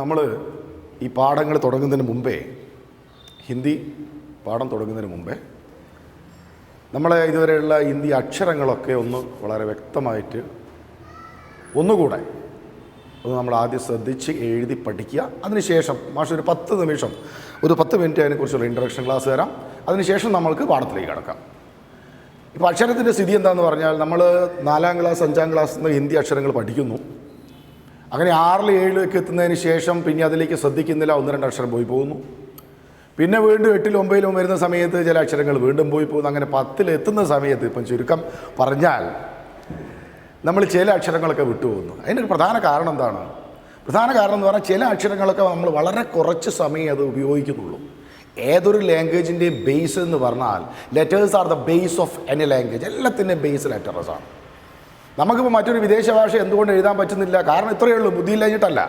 നമ്മൾ ഈ പാഠങ്ങൾ തുടങ്ങുന്നതിന് മുമ്പേ, ഹിന്ദി പാഠം തുടങ്ങുന്നതിന് മുമ്പേ നമ്മളെ ഇതുവരെയുള്ള ഹിന്ദി അക്ഷരങ്ങളൊക്കെ ഒന്ന് വളരെ വ്യക്തമായിട്ട് ഒന്നുകൂടെ ഒന്ന് നമ്മൾ ആദ്യം ശ്രദ്ധിച്ച് എഴുതി പഠിക്കുക. അതിനുശേഷം മാഷ് ഒരു 10 നിമിഷം, ഒരു 10 മിനിറ്റ് അതിനെക്കുറിച്ചുള്ള ഇൻട്രൊഡക്ഷൻ ക്ലാസ് തരാം. അതിനുശേഷം നമ്മൾക്ക് പാഠത്തിലേക്ക് കിടക്കാം. ഇപ്പോൾ അക്ഷരത്തിൻ്റെ സ്ഥിതി എന്താണെന്ന് പറഞ്ഞാൽ, നമ്മൾ 4ാം ക്ലാസ് 5ാം ക്ലാസ്സിൽ നിന്ന് ഹിന്ദി അക്ഷരങ്ങൾ പഠിക്കുന്നു. അങ്ങനെ 6, 7 എത്തുന്നതിന് ശേഷം പിന്നെ അതിലേക്ക് ശ്രദ്ധിക്കുന്നില്ല, 1-2 അക്ഷരം പോയി പോകുന്നു. പിന്നെ വീണ്ടും 8, 9 വരുന്ന സമയത്ത് ചില അക്ഷരങ്ങൾ വീണ്ടും പോയി പോകുന്നു. അങ്ങനെ 10 എത്തുന്ന സമയത്ത്, ഇപ്പം ചുരുക്കം പറഞ്ഞാൽ നമ്മൾ ചില അക്ഷരങ്ങളൊക്കെ വിട്ടുപോകുന്നു. അതിൻ്റെ ഒരു പ്രധാന കാരണം എന്താണ്? പ്രധാന കാരണം എന്ന് പറഞ്ഞാൽ ചില അക്ഷരങ്ങളൊക്കെ നമ്മൾ വളരെ കുറച്ച് സമയം അത് ഉപയോഗിക്കുന്നുള്ളൂ. ഏതൊരു ലാംഗ്വേജിൻ്റെ ബേസ് എന്ന് പറഞ്ഞാൽ, letters are the base of any language. എല്ലാത്തിൻ്റെയും ബേസ് ലെറ്റേഴ്സാണ്. നമുക്കിപ്പോൾ മറ്റൊരു വിദേശ ഭാഷ എന്തുകൊണ്ട് എഴുതാൻ പറ്റുന്നില്ല? കാരണം ഇത്രയേ ഉള്ളൂ, ബുദ്ധിയില്ലാഞ്ഞിട്ടല്ല.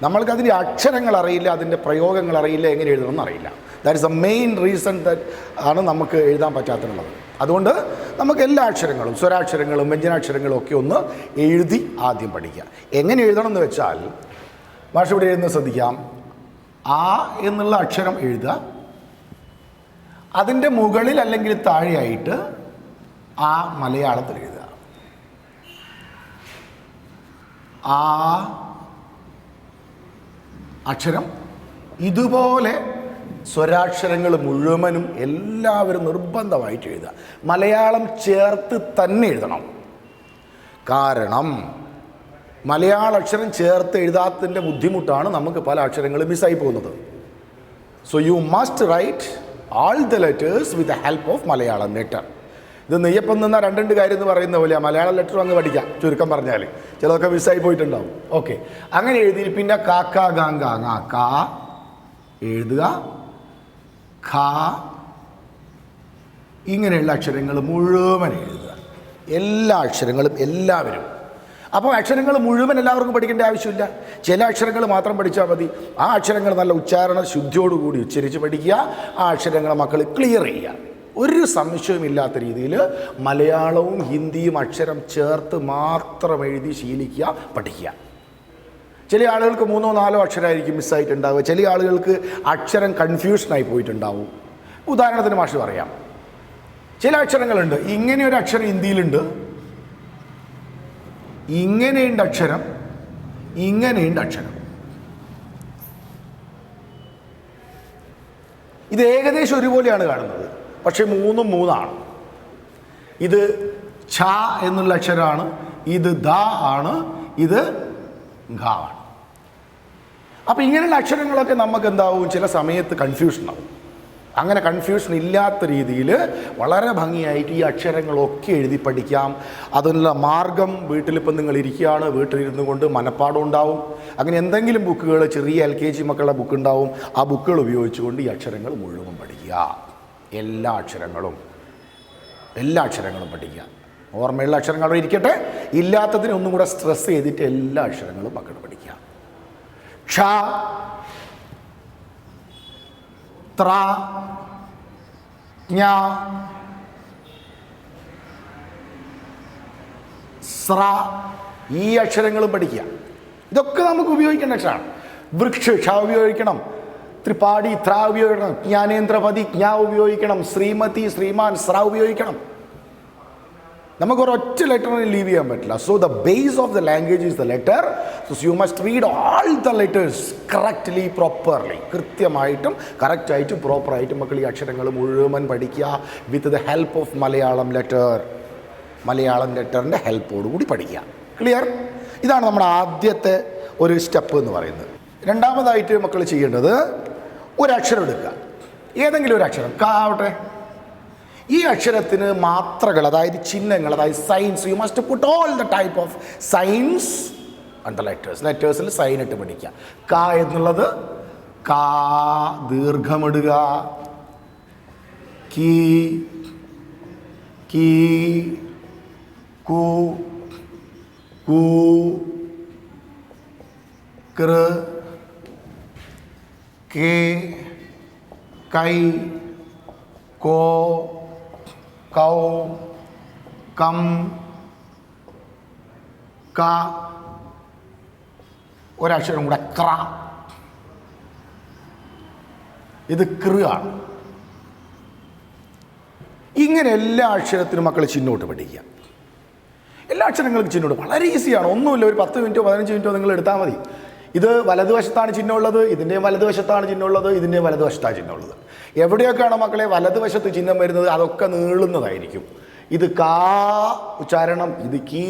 നമ്മൾക്കതിൻ്റെ അക്ഷരങ്ങൾ അറിയില്ല, അതിൻ്റെ പ്രയോഗങ്ങൾ അറിയില്ല, എങ്ങനെ എഴുതണമെന്ന് അറിയില്ല. That is the main reason that ആണ് നമുക്ക് എഴുതാൻ പറ്റാത്തുള്ളത്. അതുകൊണ്ട് നമുക്ക് എല്ലാ അക്ഷരങ്ങളും, സ്വരാക്ഷരങ്ങളും വ്യഞ്ജനാക്ഷരങ്ങളും ഒക്കെ ഒന്ന് എഴുതി ആദ്യം പഠിക്കുക. എങ്ങനെ എഴുതണം എന്ന് വെച്ചാൽ, ഭാഷ ഇവിടെ എഴുതുന്നത് ശ്രദ്ധിക്കാം. ആ എന്നുള്ള അക്ഷരം എഴുതുക, അതിൻ്റെ മുകളിൽ അല്ലെങ്കിൽ താഴെയായിട്ട് ആ മലയാളത്തിൽ എഴുതുക. ആ അക്ഷരം ഇതുപോലെ സ്വരാക്ഷരങ്ങൾ മുഴുവനും എല്ലാവരും നിർബന്ധമായിട്ട് എഴുതുക. മലയാളം ചേർത്ത് തന്നെ എഴുതണം. കാരണം മലയാള അക്ഷരം ചേർത്ത് എഴുതാത്തതിൻ്റെ ബുദ്ധിമുട്ടാണ് നമുക്ക് പല അക്ഷരങ്ങളും മിസ്സായി പോകുന്നത്. So you must write all the letters with the help of Malayalam letter. ഇത് നെയ്യപ്പം നിന്ന 2 കാര്യം എന്ന് പറയുന്ന പോലെ മലയാളം ലെറ്റർ അങ്ങ് പഠിക്കാം. ചുരുക്കം പറഞ്ഞാൽ ചിലതൊക്കെ മിസ്സായി പോയിട്ടുണ്ടാവും. ഓക്കെ, അങ്ങനെ എഴുതി പിന്നെ കാക്ക ഗാങ്ക കാ എഴുതുക. ഖ ഇങ്ങനെയുള്ള അക്ഷരങ്ങൾ മുഴുവൻ എഴുതുക. എല്ലാ അക്ഷരങ്ങളും എല്ലാവരും. അപ്പോൾ അക്ഷരങ്ങൾ മുഴുവൻ എല്ലാവർക്കും പഠിക്കേണ്ട ആവശ്യമില്ല. ചില അക്ഷരങ്ങൾ മാത്രം പഠിച്ചാൽ മതി. ആ അക്ഷരങ്ങൾ നല്ല ഉച്ചാരണ ശുദ്ധിയോടുകൂടി ഉച്ചരിച്ച് പഠിക്കുക. ആ അക്ഷരങ്ങൾ മക്കൾ ക്ലിയർ ചെയ്യുക. ഒരു സംശയമില്ലാത്ത രീതിയിൽ മലയാളവും ഹിന്ദിയും അക്ഷരം ചേർത്ത് മാത്രം എഴുതി ശീലിക്കുക, പഠിക്കുക. ചില ആളുകൾക്ക് 3, 4 അക്ഷരമായിരിക്കും മിസ്സായിട്ടുണ്ടാവുക. ചില ആളുകൾക്ക് അക്ഷരം കൺഫ്യൂഷനായി പോയിട്ടുണ്ടാവും. ഉദാഹരണത്തിന് മാഷ് പറയാം, ചില അക്ഷരങ്ങളുണ്ട്, ഇങ്ങനെയൊരു അക്ഷരം ഹിന്ദിയിലുണ്ട്, ഇങ്ങനെയുണ്ട് അക്ഷരം, ഇങ്ങനെയുണ്ട് അക്ഷരം. ഇത് ഏകദേശം ഒരുപോലെയാണ് കാണുന്നത്, പക്ഷെ 3ഉം 3ആണ്. ഇത് ഛ എന്നുള്ള അക്ഷരമാണ്, ഇത് ദ ആണ്, ഇത് ഘ ആണ്. അപ്പം ഇങ്ങനെയുള്ള അക്ഷരങ്ങളൊക്കെ നമുക്ക് എന്താവും, ചില സമയത്ത് കൺഫ്യൂഷനാവും. അങ്ങനെ കൺഫ്യൂഷൻ ഇല്ലാത്ത രീതിയിൽ വളരെ ഭംഗിയായിട്ട് ഈ അക്ഷരങ്ങളൊക്കെ എഴുതി പഠിക്കാം. അതിനുള്ള മാർഗം, വീട്ടിലിപ്പം നിങ്ങൾ ഇരിക്കുകയാണ്, വീട്ടിലിരുന്നു കൊണ്ട് മനപ്പാഠം ഉണ്ടാവും. അങ്ങനെ എന്തെങ്കിലും ബുക്കുകൾ, ചെറിയ LKG മക്കളുടെ ബുക്ക് ഉണ്ടാവും, ആ ബുക്കുകൾ ഉപയോഗിച്ചുകൊണ്ട് ഈ അക്ഷരങ്ങൾ മുഴുവൻ പഠിക്കുക. എല്ലാ അക്ഷരങ്ങളും പഠിക്കുക. ഓർമ്മയുള്ള അക്ഷരങ്ങൾ അവിടെ ഇരിക്കട്ടെ, ഇല്ലാത്തതിന് ഒന്നും കൂടെ സ്ട്രെസ് ചെയ്തിട്ട് എല്ലാ അക്ഷരങ്ങളും മക്കൾ പഠിക്കുക. ക്ഷ, ത്ര, ജ്ഞ, സ്ര ഈ അക്ഷരങ്ങളും പഠിക്കുക. ഇതൊക്കെ നമുക്ക് ഉപയോഗിക്കേണ്ട അക്ഷരമാണ്. വൃക്ഷ ക്ഷ ഉപയോഗിക്കണം, ത്രിപാഠി ത്ര ഉപയോഗിക്കണം, ജ്ഞാനേന്ദ്രപതി ജ്ഞ ഉപയോഗിക്കണം, ശ്രീമതി ശ്രീമാൻ സ്ര ഉപയോഗിക്കണം. നമുക്കൊരൊറ്റ ലെറ്ററിനെ ലീവ് ചെയ്യാൻ പറ്റില്ല. So the base of the language is the letter. So you must read all the letters correctly, properly. കൃത്യമായിട്ടും കറക്റ്റായിട്ടും പ്രോപ്പറായിട്ടും മക്കൾ ഈ അക്ഷരങ്ങൾ മുഴുവൻ പഠിക്കുക with the help of Malayalam letter. Malayalam ലെറ്ററിൻ്റെ ഹെൽപ്പോടുകൂടി പഠിക്കുക. ക്ലിയർ? ഇതാണ് നമ്മുടെ ആദ്യത്തെ ഒരു സ്റ്റെപ്പ് എന്ന് പറയുന്നത്. രണ്ടാമതായിട്ട് മക്കൾ ചെയ്യേണ്ടത്, ഒരക്ഷരം എടുക്കുക, ഏതെങ്കിലും ഒരു അക്ഷരം, ക ആവട്ടെ. ഈ അക്ഷരത്തിന് മാത്രകൾ, അതായത് ചിഹ്നങ്ങൾ, അതായത് signs. You must put all the type of signs and the letters. ലെറ്റേഴ്സിൽ സൈൻ ഇട്ട് പഠിക്കുക. ക എന്നുള്ളത് കാ ദീർഘമിടുക. കീ, കീ, കൂ, കൂ, കൃ, കേ, കൈ, കോ, കൗ, കം, ക. ഒരക്ഷരം കൂടെ ക്ര. ഇത് കൃ ആണ്. ഇങ്ങനെ എല്ലാ അക്ഷരത്തിനും മക്കൾ ചിഹ്നോട്ട് പഠിക്കുക. എല്ലാ അക്ഷരങ്ങൾക്കും ചിഹ്നോട്ട് വളരെ ഈസിയാണ്. ഒന്നുമില്ല, ഒരു 10 മിനിറ്റോ 15 മിനിറ്റോ നിങ്ങൾ എടുത്താൽ മതി. ഇത് വലതുവശത്താണ് ചിഹ്നമുള്ളത്, ഇതിൻ്റെയും വലതുവശത്താണ് ചിഹ്നമുള്ളത്, ഇതിൻ്റെയും വലതുവശത്താണ് ചിഹ്നമുള്ളത്. എവിടെയൊക്കെയാണോ മക്കളെ വലതുവശത്ത് ചിഹ്നം വരുന്നത് അതൊക്കെ നീളുന്നതായിരിക്കും. ഇത് കാ ഉച്ചാരണം, ഇത് കീ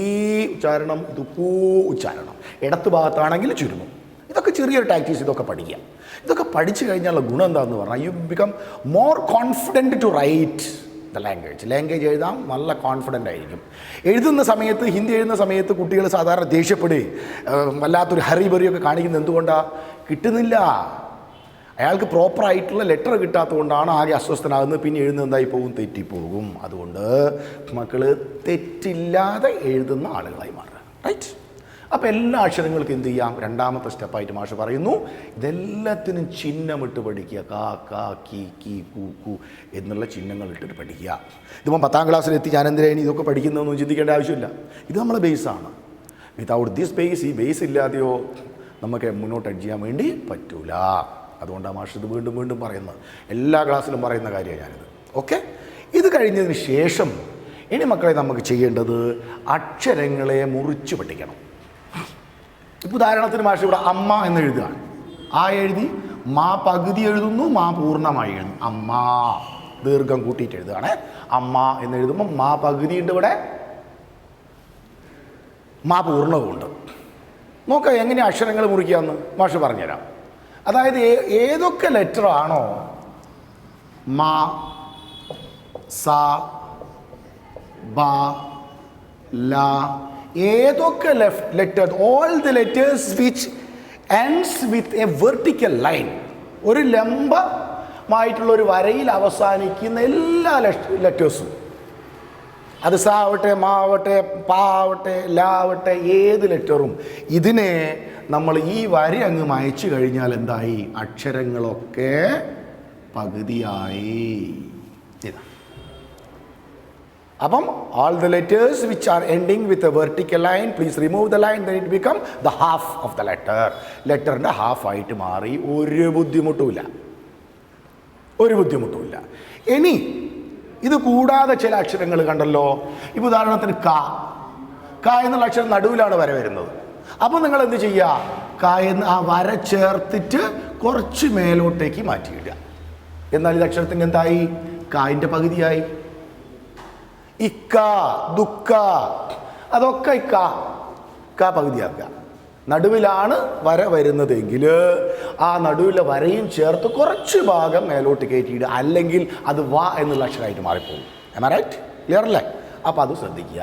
ഉച്ചാരണം, ഇത് കൂ ഉച്ചാരണം. ഇടത്ത് ഭാഗത്താണെങ്കിൽ ചുരുങ്ങും. ഇതൊക്കെ ചെറിയൊരു ടാക്ടീസ്, ഇതൊക്കെ പഠിക്കുക. ഇതൊക്കെ പഠിച്ചു കഴിഞ്ഞാലുള്ള ഗുണം എന്താണെന്ന് പറഞ്ഞാൽ you become more confident to write the language എഴുതാം, നല്ല കോൺഫിഡൻ്റ് ആയിരിക്കും. എഴുതുന്ന സമയത്ത്, ഹിന്ദി എഴുതുന്ന സമയത്ത് കുട്ടികൾ സാധാരണ ദേഷ്യപ്പെടുകയും വല്ലാത്തൊരു ഹറിബറിയൊക്കെ കാണിക്കുന്നത് എന്തുകൊണ്ടാണ്? കിട്ടുന്നില്ല, അയാൾക്ക് പ്രോപ്പറായിട്ടുള്ള ലെറ്റർ കിട്ടാത്തതുകൊണ്ടാണ് ആകെ അസ്വസ്ഥനാകുന്നത്. പിന്നെ എഴുതുന്നത് എന്തായി പോകും? തെറ്റിപ്പോകും. അതുകൊണ്ട് മക്കൾ തെറ്റില്ലാതെ എഴുതുന്ന ആളുകളായി മാറുക. റൈറ്റ്? അപ്പോൾ എല്ലാ അക്ഷരങ്ങൾക്കും എന്ത് ചെയ്യാം? രണ്ടാമത്തെ സ്റ്റെപ്പായിട്ട് മാഷ് പറയുന്നു, ഇതെല്ലാത്തിനും ചിഹ്നമിട്ട് പഠിക്കുക. കാ കാ കീ കീ കൂ കൂ എന്നുള്ള ചിഹ്നങ്ങൾ ഇട്ടിട്ട് പഠിക്കുക. ഇതിപ്പം 10ാം ക്ലാസ്സിലെത്തി ഞാൻ എന്തിനാണ് ഇതൊക്കെ പഠിക്കുന്നതെന്ന് ചിന്തിക്കേണ്ട ആവശ്യമില്ല. ഇത് നമ്മളെ ബേസാണ്. വിതൗട്ട് ദിസ് ബേസ്, ഈ ബേസ് ഇല്ലാതെയോ നമുക്ക് മുന്നോട്ട് അഡ് ചെയ്യാൻ വേണ്ടി പറ്റൂല. അതുകൊണ്ടാണ് മാഷ് ഇത് വീണ്ടും വീണ്ടും പറയുന്നത്. എല്ലാ ക്ലാസ്സിലും പറയുന്ന കാര്യമാണ് ഞാനിത്. ഓക്കെ? ഇത് കഴിഞ്ഞതിന് ശേഷം ഇനി മക്കളെ നമുക്ക് ചെയ്യേണ്ടത് അക്ഷരങ്ങളെ മുറിച്ച് പഠിക്കണം. ഇപ്പോൾ ഉദാഹരണത്തിന് മാഷ് ഇവിടെ അമ്മ എന്ന് എഴുതുകയാണ്. ആ എഴുതി, മാ പകുതി എഴുതുന്നു, മാ പൂർണ്ണമായി എഴുതുന്നു. അമ്മ ദീർഘം കൂട്ടിയിട്ട് എഴുതുകയാണ്. അമ്മ എന്ന് എഴുതുമ്പോൾ മാ പകുതി ഉണ്ട്, ഇവിടെ മാ പൂർണ്ണവുമുണ്ട്. നോക്കാം എങ്ങനെ അക്ഷരങ്ങൾ മുറിക്കാമെന്ന് മാഷ് പറഞ്ഞുതരാം. അതായത് ഏതൊക്കെ ലെറ്റർ ആണോ മാ, സ, ബ, ല, ഏതൊക്കെ letter, all the letters which ends with a vertical line, ഒരു ലംബമായിട്ടുള്ള ഒരു വരയിൽ അവസാനിക്കുന്ന എല്ലാ ലെറ്റേഴ്സും, അത് സ ആവട്ടെ, മാ ആവട്ടെ, പ ആവട്ടെ, ല ആവട്ടെ, ഏത് ലെറ്ററും, ഇതിനെ നമ്മൾ ഈ വര അങ്ങ് മായ്ച്ചു കഴിഞ്ഞാൽ എന്തായി? അക്ഷരങ്ങളൊക്കെ പകുതിയായി. ഇതാ. അപ്പം all the letters which are ending with a vertical line, please remove the line, then it become the half of the letter. ലെറ്ററിൻ്റെ ഹാഫ് ആയിട്ട് മാറി. ഒരു ബുദ്ധിമുട്ടുമില്ല. ഇനി ഇത് കൂടാതെ ചില അക്ഷരങ്ങൾ കണ്ടല്ലോ. ഇപ്പോൾ ഉദാഹരണത്തിന് ക എന്നുള്ള അക്ഷരം നടുവിലാണ് വര വരുന്നത്. അപ്പോൾ നിങ്ങൾ എന്ത് ചെയ്യുക? ക എന്ന് ആ വര ചേർത്തിട്ട് കുറച്ച് മേലോട്ടേക്ക് മാറ്റിയിടുക. എന്നാൽ ഇത് അക്ഷരത്തിന് എന്തായി? കായിൻ്റെ പകുതിയായി. ഇക്ക, ദുഃഖ, അതൊക്കെ ക പകുതിയാക്കുക. നടുവിലാണ് വര വരുന്നതെങ്കിൽ ആ നടുവിലെ വരയും ചേർത്ത് കുറച്ച് ഭാഗം മേലോട്ട് കയറ്റിയിടുക. അല്ലെങ്കിൽ അത് വ എന്നുള്ള അക്ഷരമായിട്ട് മാറിപ്പോകും. റൈറ്റ്? ക്ലിയർ അല്ലേ? അപ്പോൾ അത് ശ്രദ്ധിക്കുക.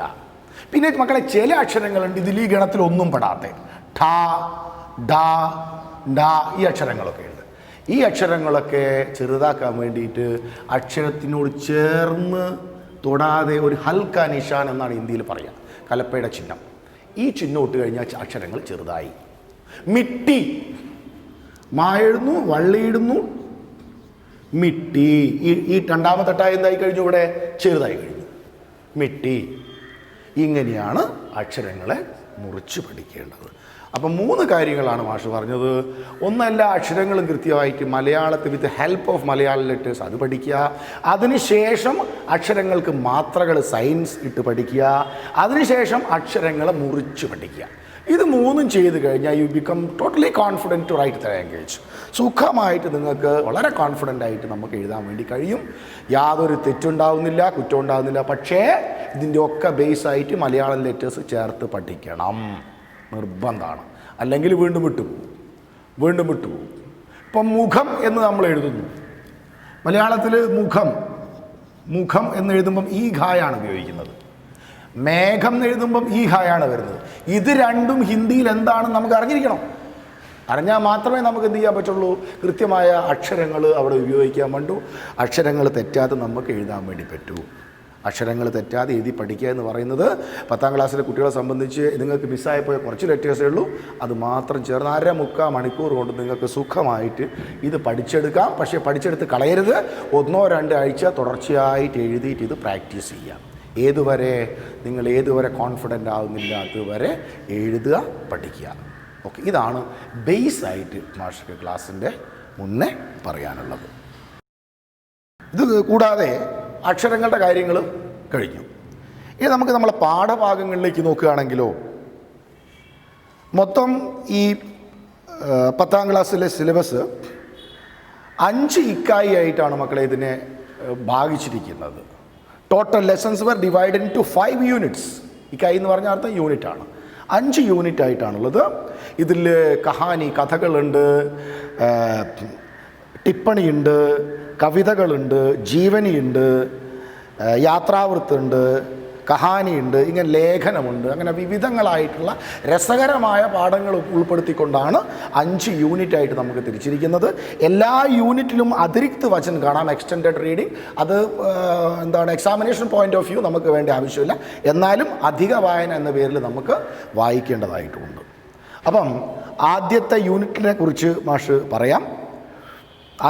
പിന്നെ മക്കളെ ചില അക്ഷരങ്ങളുണ്ട് ഇതിൽ ഈ ഗണത്തിൽ ഒന്നും പെടാത്ത, ഠ, ഡ, ഡ, ഈ അക്ഷരങ്ങളൊക്കെ ഉണ്ട്. ഈ അക്ഷരങ്ങളൊക്കെ ചെറുതാക്കാൻ വേണ്ടിയിട്ട് അക്ഷരത്തിനോട് ചേർന്ന് തൊടാതെ ഒരു ഹൽക്ക നിഷാൻ എന്നാണ് ഹിന്ദിയിൽ പറയുക, കലപ്പയുടെ ചിഹ്നം. ഈ ചിഹ്നം ഇട്ട് കഴിഞ്ഞാൽ അക്ഷരങ്ങൾ ചെറുതായി. മിട്ടി, മാ എഴുതുന്നു, വള്ളിയിടുന്നു, മിട്ടി. ഈ രണ്ടാമത്തെ ടായ എന്തായി കഴിഞ്ഞു? ഇവിടെ ചെറുതായി കഴിഞ്ഞു. മിട്ടി. ഇങ്ങനെയാണ് അക്ഷരങ്ങളെ മുറിച്ച് പഠിക്കേണ്ടത്. അപ്പം 3 കാര്യങ്ങളാണ് മാഷ് പറഞ്ഞത്. ഒന്നല്ല, അക്ഷരങ്ങളും കൃത്യമായിട്ട് മലയാളത്തിൽ with help of Malayalam letters അത് പഠിക്കുക. അതിനുശേഷം അക്ഷരങ്ങൾക്ക് മാത്രകൾ സൈൻസ് ഇട്ട് പഠിക്കുക. അതിനുശേഷം അക്ഷരങ്ങളെ മുറിച്ച് പഠിക്കുക. ഇത് 3ഉം ചെയ്ത് കഴിഞ്ഞാൽ you become totally confident to write the language. സുഖമായിട്ട് നിങ്ങൾക്ക് വളരെ കോൺഫിഡൻ്റ് ആയിട്ട് നമുക്ക് എഴുതാൻ വേണ്ടി കഴിയും. യാതൊരു തെറ്റുണ്ടാവുന്നില്ല, കുറ്റം ഉണ്ടാകുന്നില്ല. പക്ഷേ ഇതിൻ്റെ ഒക്കെ ബേസായിട്ട് മലയാളം ലെറ്റേഴ്സ് ചേർത്ത് പഠിക്കണം, നിർബന്ധമാണ്. അല്ലെങ്കിൽ വീണ്ടും വിട്ടുപോകും. ഇപ്പം മുഖം എന്ന് നമ്മൾ എഴുതുന്നു. മലയാളത്തിൽ മുഖം എന്ന് എഴുതുമ്പം ഈ ഘായാണ് ഉപയോഗിക്കുന്നത്. മേഘം എന്ന് എഴുതുമ്പം ഈ ഘായാണ് വരുന്നത്. ഇത് രണ്ടും ഹിന്ദിയിൽ എന്താണെന്ന് നമുക്ക് അറിഞ്ഞിരിക്കണം. അറിഞ്ഞാൽ മാത്രമേ നമുക്ക് എന്ത് ചെയ്യാൻ പറ്റുള്ളൂ? കൃത്യമായ അക്ഷരങ്ങൾ അവിടെ ഉപയോഗിക്കാൻ വേണ്ടു. അക്ഷരങ്ങൾ തെറ്റാതെ നമുക്ക് എഴുതാൻ വേണ്ടി പറ്റൂ. അക്ഷരങ്ങൾ തെറ്റാതെ എഴുതി പഠിക്കുക എന്ന് പറയുന്നത് 10ാം ക്ലാസ്സിലെ കുട്ടികളെ സംബന്ധിച്ച് നിങ്ങൾക്ക് മിസ്സായപ്പോയ കുറച്ച് ലെറ്റേഴ്സേ ഉള്ളൂ. അത് മാത്രം ചേർന്ന് 1.25 മണിക്കൂർ കൊണ്ട് നിങ്ങൾക്ക് സുഖമായിട്ട് ഇത് പഠിച്ചെടുക്കാം. പക്ഷേ പഠിച്ചെടുത്ത് കളയരുത്. 1-2 ആഴ്ച തുടർച്ചയായിട്ട് എഴുതിയിട്ട് ഇത് പ്രാക്ടീസ് ചെയ്യാം. നിങ്ങൾ ഏതുവരെ കോൺഫിഡൻ്റ് ആകുന്നില്ല അതുവരെ എഴുതുക, പഠിക്കുക. ഓക്കെ, ഇതാണ് ബേസായിട്ട് മാഷക്ക് ക്ലാസ്സിൻ്റെ മുന്നേ പറയാനുള്ളത്. ഇത് കൂടാതെ അക്ഷരങ്ങളുടെ കാര്യങ്ങൾ കഴിഞ്ഞു. ഇനി നമുക്ക് നമ്മളെ പാഠഭാഗങ്ങളിലേക്ക് നോക്കുകയാണെങ്കിലോ, മൊത്തം ഈ 10ാം ക്ലാസ്സിലെ സിലബസ് 5 ഇക്കായി ആയിട്ടാണ് മക്കളെ ഇതിനെ ഭാഗിച്ചിരിക്കുന്നത്. Total lessons were divided into 5 units. ഇക്കായി എന്ന് പറഞ്ഞ അർത്ഥം യൂണിറ്റാണ്. 5 യൂണിറ്റ് ആയിട്ടാണുള്ളത്. ഇതിൽ കഹാനി, കഥകളുണ്ട്, ടിപ്പണിയുണ്ട്, കവിതകളുണ്ട്, ജീവനിയുണ്ട്, യാത്രാവൃത്തുണ്ട്, കഹാനിയുണ്ട്, ഇങ്ങനെ ലേഖനമുണ്ട്. അങ്ങനെ വിവിധങ്ങളായിട്ടുള്ള രസകരമായ പാഠങ്ങൾ ഉൾപ്പെടുത്തിക്കൊണ്ടാണ് 5 യൂണിറ്റായിട്ട് നമുക്ക് തിരിച്ചിരിക്കുന്നത്. എല്ലാ യൂണിറ്റിലും അതിരിക്ത് വചൻ കാണാം, എക്സ്റ്റെൻഡഡ് റീഡിങ്. അത് എക്സാമിനേഷൻ പോയിന്റ് ഓഫ് വ്യൂ നമുക്ക് വേണ്ട ആവശ്യമില്ല, എന്നാലും അധിക വായന എന്ന പേരിൽ നമുക്ക് വായിക്കേണ്ടതായിട്ടുമുണ്ട്. അപ്പം ആദ്യത്തെ യൂണിറ്റിനെ കുറിച്ച് മാഷ് പറയാം.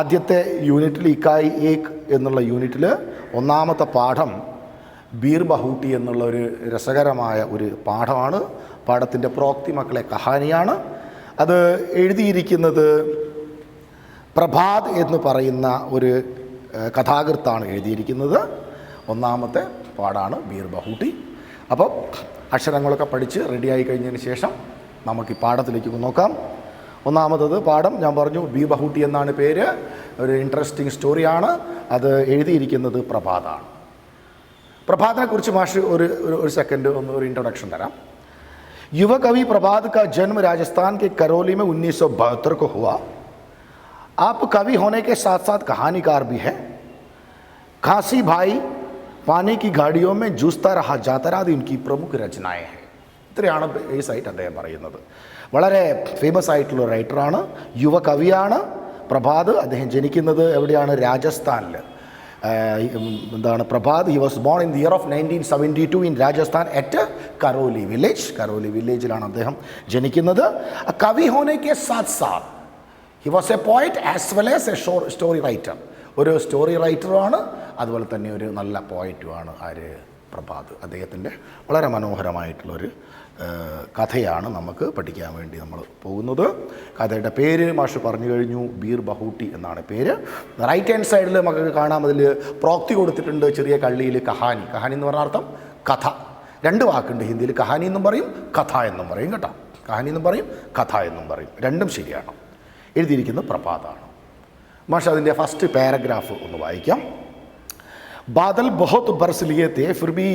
ആദ്യത്തെ യൂണിറ്റിൽ ഇക്കായി ഏക് എന്നുള്ള യൂണിറ്റിൽ 1ാമത്തെ പാഠം ബീർ ബഹൂട്ടി എന്നുള്ള ഒരു രസകരമായ ഒരു പാഠമാണ്. പാഠത്തിൻ്റെ പ്രോക്തി മക്കളെ കഹാനിയാണ്. അത് എഴുതിയിരിക്കുന്നത് പ്രഭാത് എന്ന് പറയുന്ന ഒരു കഥാകൃത്താണ് എഴുതിയിരിക്കുന്നത്. 1ാമത്തെ പാഠമാണ് ബീർ ബഹൂട്ടി. അപ്പോൾ അക്ഷരങ്ങളൊക്കെ പഠിച്ച് റെഡിയായി കഴിഞ്ഞതിന് ശേഷം നമുക്ക് ഈ പാഠത്തിലേക്ക് നോക്കാം. 1ാമത്തത് പാഠം ഞാൻ പറഞ്ഞു, ബീർ ബഹൂട്ടി എന്നാണ് പേര്. ഒരു ഇൻട്രസ്റ്റിംഗ് സ്റ്റോറിയാണ്. അത് എഴുതിയിരിക്കുന്നത് പ്രഭാതാണ്. प्रभात ने कुछ माश और सेकंड और इंट्रोडक्शन तराम। युवा कवि प्रभात का जन्म राजस्थान के करौली में 1972 को हुआ। आप कवि होने के साथ साथ कहानीकार भी हैं। खासी भाई, पानी की गाड़ियों में जूझता रहा जाता रहा उनकी प्रमुख रचनाएं हैं। ഇത്രയാണ് ഈ സൈറ്റ് അദ്ദേഹം പറയുന്നത്. വളരെ ഫേമസ് ആയിട്ടുള്ള റൈറ്ററാണ്, യുവ കവിയാണ് പ്രഭാത്. അദ്ദേഹം ജനിക്കുന്നത് എവിടെയാണ്? രാജസ്ഥാനിൽ. എന്താണ് Prabhat? He was born in the year of 1972 in Rajasthan at Karauli village. Karauli വില്ലേജിലാണ് അദ്ദേഹം ജനിക്കുന്നത്. കവി ഹോനെ കെ സാത്ത് സാത്ത് he was a poet as well as a story writer. ഒരു സ്റ്റോറി റൈറ്ററുമാണ്, അതുപോലെ തന്നെ ഒരു നല്ല പോയറ്റുമാണ് ആര്? പ്രഭാത്. അദ്ദേഹത്തിൻ്റെ വളരെ മനോഹരമായിട്ടുള്ളൊരു കഥയാണ് നമുക്ക് പഠിക്കാൻ വേണ്ടി നമ്മൾ പോകുന്നത്. കഥയുടെ പേര് മാഷ് പറഞ്ഞു കഴിഞ്ഞു, ബീർ ബഹൂട്ടി എന്നാണ് പേര്. റൈറ്റ് ഹാൻഡ് സൈഡിൽ നമുക്ക് കാണാം, അതിൽ പ്രോക്തി കൊടുത്തിട്ടുണ്ട് ചെറിയ കള്ളിയിൽ കഹാനി. കഹാനി എന്ന് പറഞ്ഞ അർത്ഥം കഥ. രണ്ട് വാക്കുണ്ട് ഹിന്ദിയിൽ, കഹാനി എന്നും പറയും കഥ എന്നും പറയും കേട്ടോ. കഹാനി എന്നും പറയും കഥ എന്നും പറയും, രണ്ടും ശരിയാണ്. എഴുതിയിരിക്കുന്നത് പ്രഭാതാണ്. മാഷ് അതിൻ്റെ ഫസ്റ്റ് പാരഗ്രാഫ് ഒന്ന് വായിക്കാം. बादल बहुत बरस लिए थे, फिर भी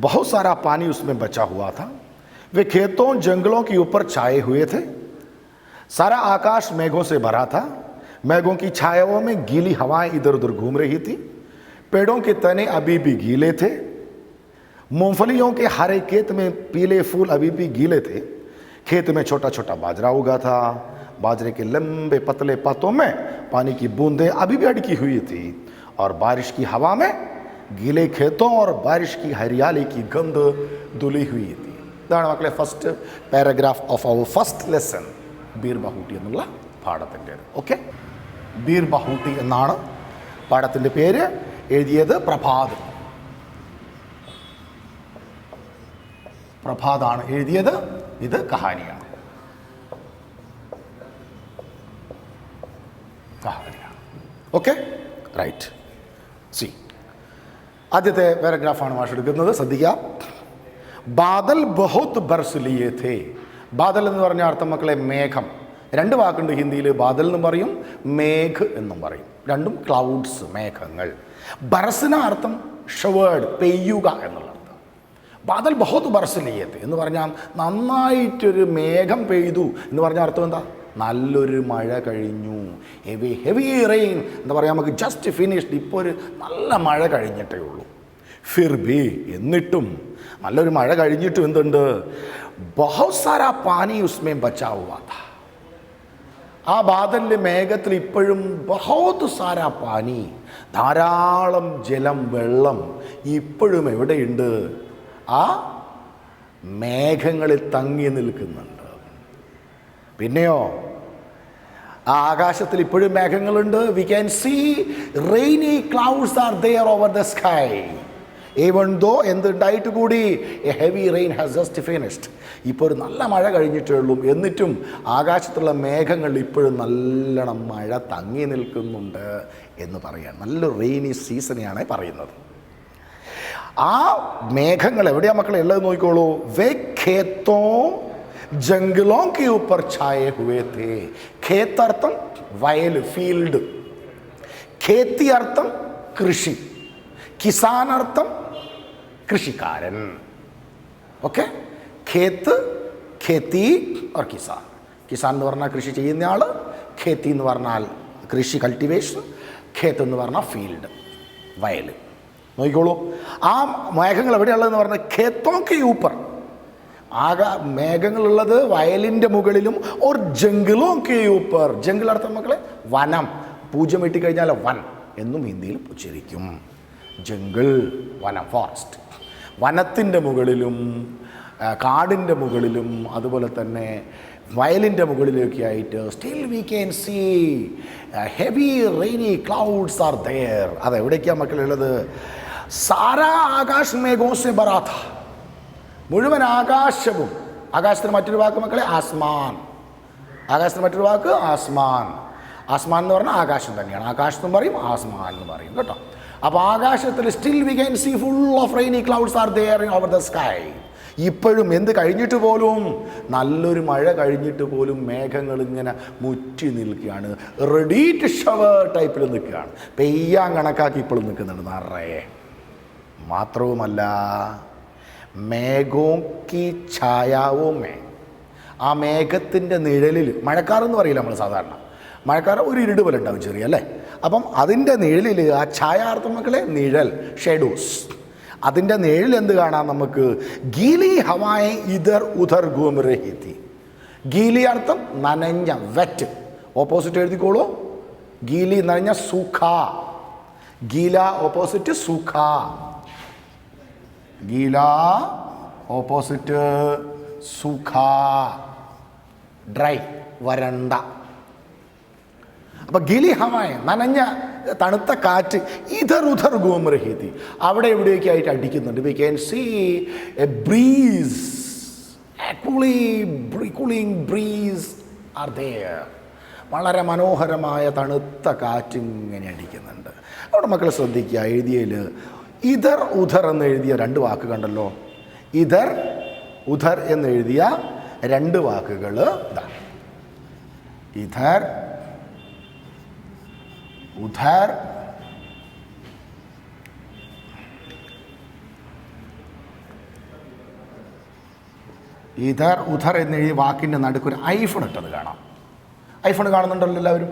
बहुत सारा पानी उसमें बचा हुआ था। वे खेतों जंगलों के ऊपर छाए हुए थे। सारा आकाश मेघों से भरा था। मेघों की छायाओं में गीली हवाएं इधर उधर घूम रही थी। पेड़ों के तने अभी भी गीले थे। मूंगफलियों के हरे खेत में पीले फूल अभी भी गीले थे। खेत में छोटा छोटा बाजरा उगा था। बाजरे के लंबे पतले पत्तों में पानी की बूंदें अभी भी अटकी हुई थी और बारिश की हवा में गीले खेतों और बारिश की हरियाली की गंध धुली हुई थी. ഇതാണ് മക്കളെ first paragraph of our first lesson, Bir Bahuti എന്നുള്ള പാഠത്തിൻ്റേത്. ഓക്കെ, ബീർ ബഹൂട്ടി എന്നാണ് പാഠത്തിൻ്റെ പേര്. എഴുതിയത് പ്രഭാത്. പ്രഭാതാണ് എഴുതിയത്. ഇത് കഹാനിയാണ്. കഹാനിയാണ്. Okay, right. സി, ആദ്യത്തെ പാരഗ്രാഫാണ് മാഷ് എടുക്കുന്നത്. ശ്രദ്ധിക്കാം. ബാദൽ ബഹുത് ബർസ് ലിയേ ഥേ. ബാദൽ എന്ന് പറഞ്ഞ അർത്ഥം മക്കളെ മേഘം. രണ്ട് വാക്കുണ്ട് ഹിന്ദിയിൽ, ബാദൽ എന്നും പറയും മേഘ് എന്നും പറയും. രണ്ടും ക്ലൗഡ്സ്, മേഘങ്ങൾ. ബർസിന് അർത്ഥം ഷവേർഡ്, പെയ്യുക എന്നുള്ള അർത്ഥം. ബാദൽ ബഹുത് ബർസ് ലിയേ ഥേ എന്ന് പറഞ്ഞാൽ നന്നായിട്ടൊരു മേഘം പെയ്തു എന്ന് പറഞ്ഞ അർത്ഥം എന്താ? നല്ലൊരു മഴ കഴിഞ്ഞു. ഹെവി റെയിൻ എന്ന് പറയാം നമുക്ക്. ജസ്റ്റ് ഫിനിഷ്ഡ്, ഇപ്പോൾ ഒരു നല്ല മഴ കഴിഞ്ഞിട്ടേ ഉള്ളൂ. ഫിർ ഭി, എന്നിട്ടും നല്ലൊരു മഴ കഴിഞ്ഞിട്ടും എന്തുണ്ട്? ബഹുത് സാരാ പാനി ഉസ്മേ ബച്ചാ ഹുവാ താ. ആ ബാദലിലെ മേഘത്തിൽ ഇപ്പോഴും ബഹുത് സാരാ പാനി, ധാരാളം ജലം, വെള്ളം ഇപ്പോഴും എവിടെയുണ്ട്? ആ മേഘങ്ങളിൽ തങ്ങി നിൽക്കുന്നുണ്ട്. പിന്നെയോ ആ ആകാശത്തിൽ ഇപ്പോഴും മേഘങ്ങളുണ്ട്. We can see rainy clouds are there over the sky. Even though എന്തുണ്ടായിട്ട് കൂടി a heavy rain has just finished. ഇപ്പോൾ ഒരു നല്ല മഴ കഴിഞ്ഞിട്ടേ ഉള്ളൂ, എന്നിട്ടും ആകാശത്തുള്ള മേഘങ്ങൾ ഇപ്പോഴും നല്ലോണം മഴ തങ്ങി നിൽക്കുന്നുണ്ട് എന്ന് പറയാൻ നല്ലൊരു റെയിനി സീസണെയാണ് പറയുന്നത്. ആ മേഘങ്ങൾ എവിടെയാ മക്കളെ ഉള്ളത് നോക്കിക്കോളൂ. വേ ഖേത്തോ ജംഗിളോ കെ ഊപ്പർ ഛായേ ഹുവേ ഥേ. ഖേത്ത് അർത്ഥം വയൽ, ഫീൽഡ്. ഖേത്തി അർത്ഥം കൃഷി. കിസാൻ അർത്ഥം കൃഷിക്കാരൻ. ഓക്കെ, ഖേത്ത്, ഖേത്തി और കിസാൻ. കിസാൻ എന്ന് പറഞ്ഞാൽ കൃഷി ചെയ്യുന്ന ആൾ, ഖേത്തി എന്ന് പറഞ്ഞാൽ കൃഷി, കൾട്ടിവേഷൻ, ഖേത്ത് എന്ന് പറഞ്ഞാൽ ഫീൽഡ്, വയൽ. നോക്കിക്കോളൂ, ആ മേഘങ്ങൾ എവിടെയുള്ളതെന്ന് പറഞ്ഞാൽ ഖേത്തോ കെ ഊപ്പർ. മേഘങ്ങളുള്ളത് വയലിൻ്റെ മുകളിലും. ഓർ ജംഗിളോ കെ ഊപ്പർ. ജംഗിൾ അർത്ഥം മക്കളെ വനം. പൂജ്യം വെട്ടിക്കഴിഞ്ഞാൽ വൻ എന്നും ഹിന്ദിയിൽ ഉച്ചരിക്കും. ജംഗിൾ, വനം, ഫോറസ്റ്റ്. വനത്തിൻ്റെ മുകളിലും കാടിൻ്റെ മുകളിലും അതുപോലെ തന്നെ വയലിൻ്റെ മുകളിലൊക്കെ ആയിട്ട് still we can see heavy rainy clouds are there. അതെവിടേക്കാണ് മക്കളുള്ളത്? സാരാ ആകാശ് മേഘോ സെ ഭരാ ഥാ. മുഴുവൻ ആകാശവും. ആകാശത്തിന് മറ്റൊരു വാക്ക് മക്കളെ ആസ്മാൻ. ആകാശത്തിന് മറ്റൊരു വാക്ക് ആസ്മാൻ. ആസ്മാൻ എന്ന് പറഞ്ഞാൽ ആകാശം തന്നെയാണ്. ആകാശത്തും പറയും, ആസ്മാൻ എന്ന് പറയും കേട്ടോ. അപ്പോൾ ആകാശത്തിൽ still we can see full of rainy clouds are there over the sky. ഇപ്പോഴും എന്ത് കഴിഞ്ഞിട്ട് പോലും, നല്ലൊരു മഴ കഴിഞ്ഞിട്ട് പോലും മേഘങ്ങൾ ഇങ്ങനെ മുറ്റി നിൽക്കുകയാണ്. റെഡി ടു ഷവർ ടൈപ്പിൽ നിൽക്കുകയാണ്. പെയ്യാൻ കണക്കാക്കി ഇപ്പോഴും നിൽക്കുന്നുണ്ട് നിറയെ. മാത്രവുമല്ല മേഘോ കി ഛായാവോ മേ. ആ മേഘത്തിൻ്റെ നിഴലിൽ, മഴക്കാറെന്ന് പറയില്ല നമ്മൾ സാധാരണ, മഴക്കാറ് ഒരു ഇരുട് പോലെ ഉണ്ടാവും ചെറിയ അല്ലേ. അപ്പം അതിൻ്റെ നിഴലിൽ, ആ ഛായാർത്ഥം മക്കളെ നിഴൽ, ഷെഡോസ്. അതിൻ്റെ നിഴൽ എന്ത് കാണാം നമുക്ക്? ഗീലി ഹവായെ ഇധർ ഉധർ ഘൂം രഹി ഥി. ഗീലി അർത്ഥം നനഞ്ഞ, വെറ്റ്. ഓപ്പോസിറ്റ് എഴുതിക്കോളൂ. ഗീലി നനഞ്ഞ, സുഖ. ഗീല ഓപ്പോസിറ്റ് സുഖ. ഗീല ഓപ്പോസിറ്റ് സുഖ, ഡ്രൈ, വരണ്ട. അപ്പം ഗിലി ഹവായ നനഞ്ഞ തണുത്ത കാറ്റ് ഇധർ ഉധർ ഘൂം രഹി ഥി. അവിടെ എവിടെയൊക്കെ ആയിട്ട് അടിക്കുന്നുണ്ട്. We can see a breeze, cooling breeze are there. വളരെ മനോഹരമായ തണുത്ത കാറ്റ് ഇങ്ങനെ അടിക്കുന്നുണ്ട്. അവിടെ മക്കൾ ശ്രദ്ധിക്കുക, എഴുതിയതിൽ ഇധർ ഉധർ എന്ന് എഴുതിയ രണ്ട് വാക്ക് കണ്ടല്ലോ. ഇധർ ഉധർ എന്ന് എഴുതിയ രണ്ട് വാക്കുകൾ ഇതാ. ഇധർ ഉധർ. ഇധർ ഉധർ എന്നെഴുതിയ വാക്കിൻ്റെ നടുക്കൊരു ഐഫൺ ഇട്ടത് കാണാം. ഐഫൺ കാണുന്നുണ്ടല്ലോ എല്ലാവരും.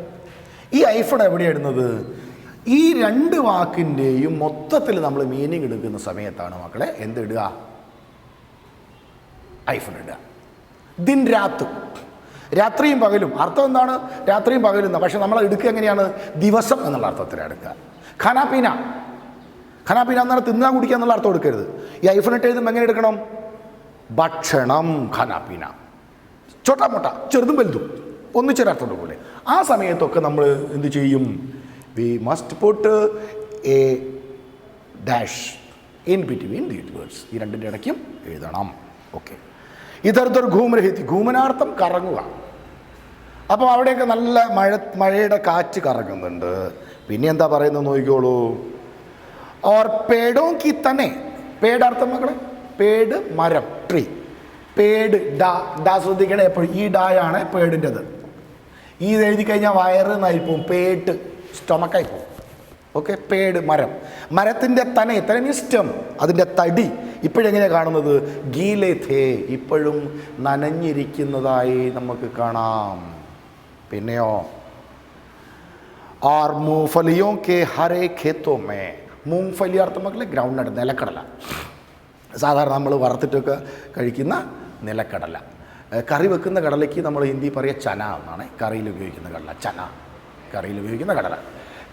ഈ ഐഫൺ എവിടെയാണ് ഇടുന്നത്? ഈ രണ്ട് വാക്കിൻ്റെയും മൊത്തത്തിൽ നമ്മൾ മീനിങ് എടുക്കുന്ന സമയത്താണ് മക്കളെ എന്തിടുക? ഐഫൺ ഇടുക. ദിൻ രാത്ത്, രാത്രിയും പകലും. അർത്ഥം എന്താണ്? രാത്രിയും പകലും. പക്ഷെ നമ്മൾ എടുക്കുക എങ്ങനെയാണ്? ദിവസം എന്നുള്ള അർത്ഥത്തിലാണ് എടുക്കുക. ഖാനാപീന, ഖാനാപീന എന്നാണ് തിന്നാൻ കുടിക്കുക എന്നുള്ള അർത്ഥം എടുക്കരുത്. ഈ ഐഫണിട്ട് എഴുതുമ്പോൾ എങ്ങനെ എടുക്കണം? ഭക്ഷണം, ഖാനാപീന. ചോട്ടാ മോട്ട, ചെറുതും വലുതും ഒന്നിച്ചൊരർത്ഥമുണ്ട് പോലെ. ആ സമയത്തൊക്കെ നമ്മൾ എന്ത് ചെയ്യും? We must put a dash in between the words. ഈ രണ്ടിൻ്റെ ഇടയ്ക്കും എഴുതണം. ഓക്കെ. ഇതർ ഘൂം രഹി ഥി. ഘൂമനാർത്ഥം കറങ്ങുക. അപ്പോൾ അവിടെയൊക്കെ നല്ല മഴയുടെ കാറ്റ് കറങ്ങുന്നുണ്ട്. പിന്നെ എന്താ പറയുന്നത് നോക്കിക്കോളൂ. ഓർ പേടോ കി തന്നെ. പേടർത്ഥം മക്കളെ, പേട് മരം, ട്രീ. പേട്, ഡാ. ഡാ ശ്രദ്ധിക്കണേ എപ്പോഴും. ഈ ഡായാണ് പേടിൻ്റെത്. ഈ എഴുതി കഴിഞ്ഞാൽ വയറ് എന്നായി പോവും. പേട്ട് സ്റ്റൊമക്കായി പോവും. ഓക്കെ. പേട് മരം. മരത്തിൻ്റെ തന, തന സ്റ്റം, അതിൻ്റെ തടി ഇപ്പോഴെങ്ങനെയാണ് കാണുന്നത്? ഗീലേ ഥേ, ഇപ്പോഴും നനഞ്ഞിരിക്കുന്നതായി നമുക്ക് കാണാം. പിന്നെയോ ആർ മൂഫലിയോ കെ ഹരേ ഖേത്തോ മേ. മൂങ്ഫലി അർത്ഥം മക്കളെ ഗ്രൗണ്ട് നട്ട്, നിലക്കടല. സാധാരണ നമ്മൾ വറുത്തിട്ടൊക്കെ കഴിക്കുന്ന നിലക്കടല. കറി വെക്കുന്ന കടലയ്ക്ക് നമ്മൾ ഹിന്ദി പറയുക ചന എന്നാണ്. കറിയിൽ ഉപയോഗിക്കുന്ന കടല ചന, കറിയിൽ ഉപയോഗിക്കുന്ന കടല.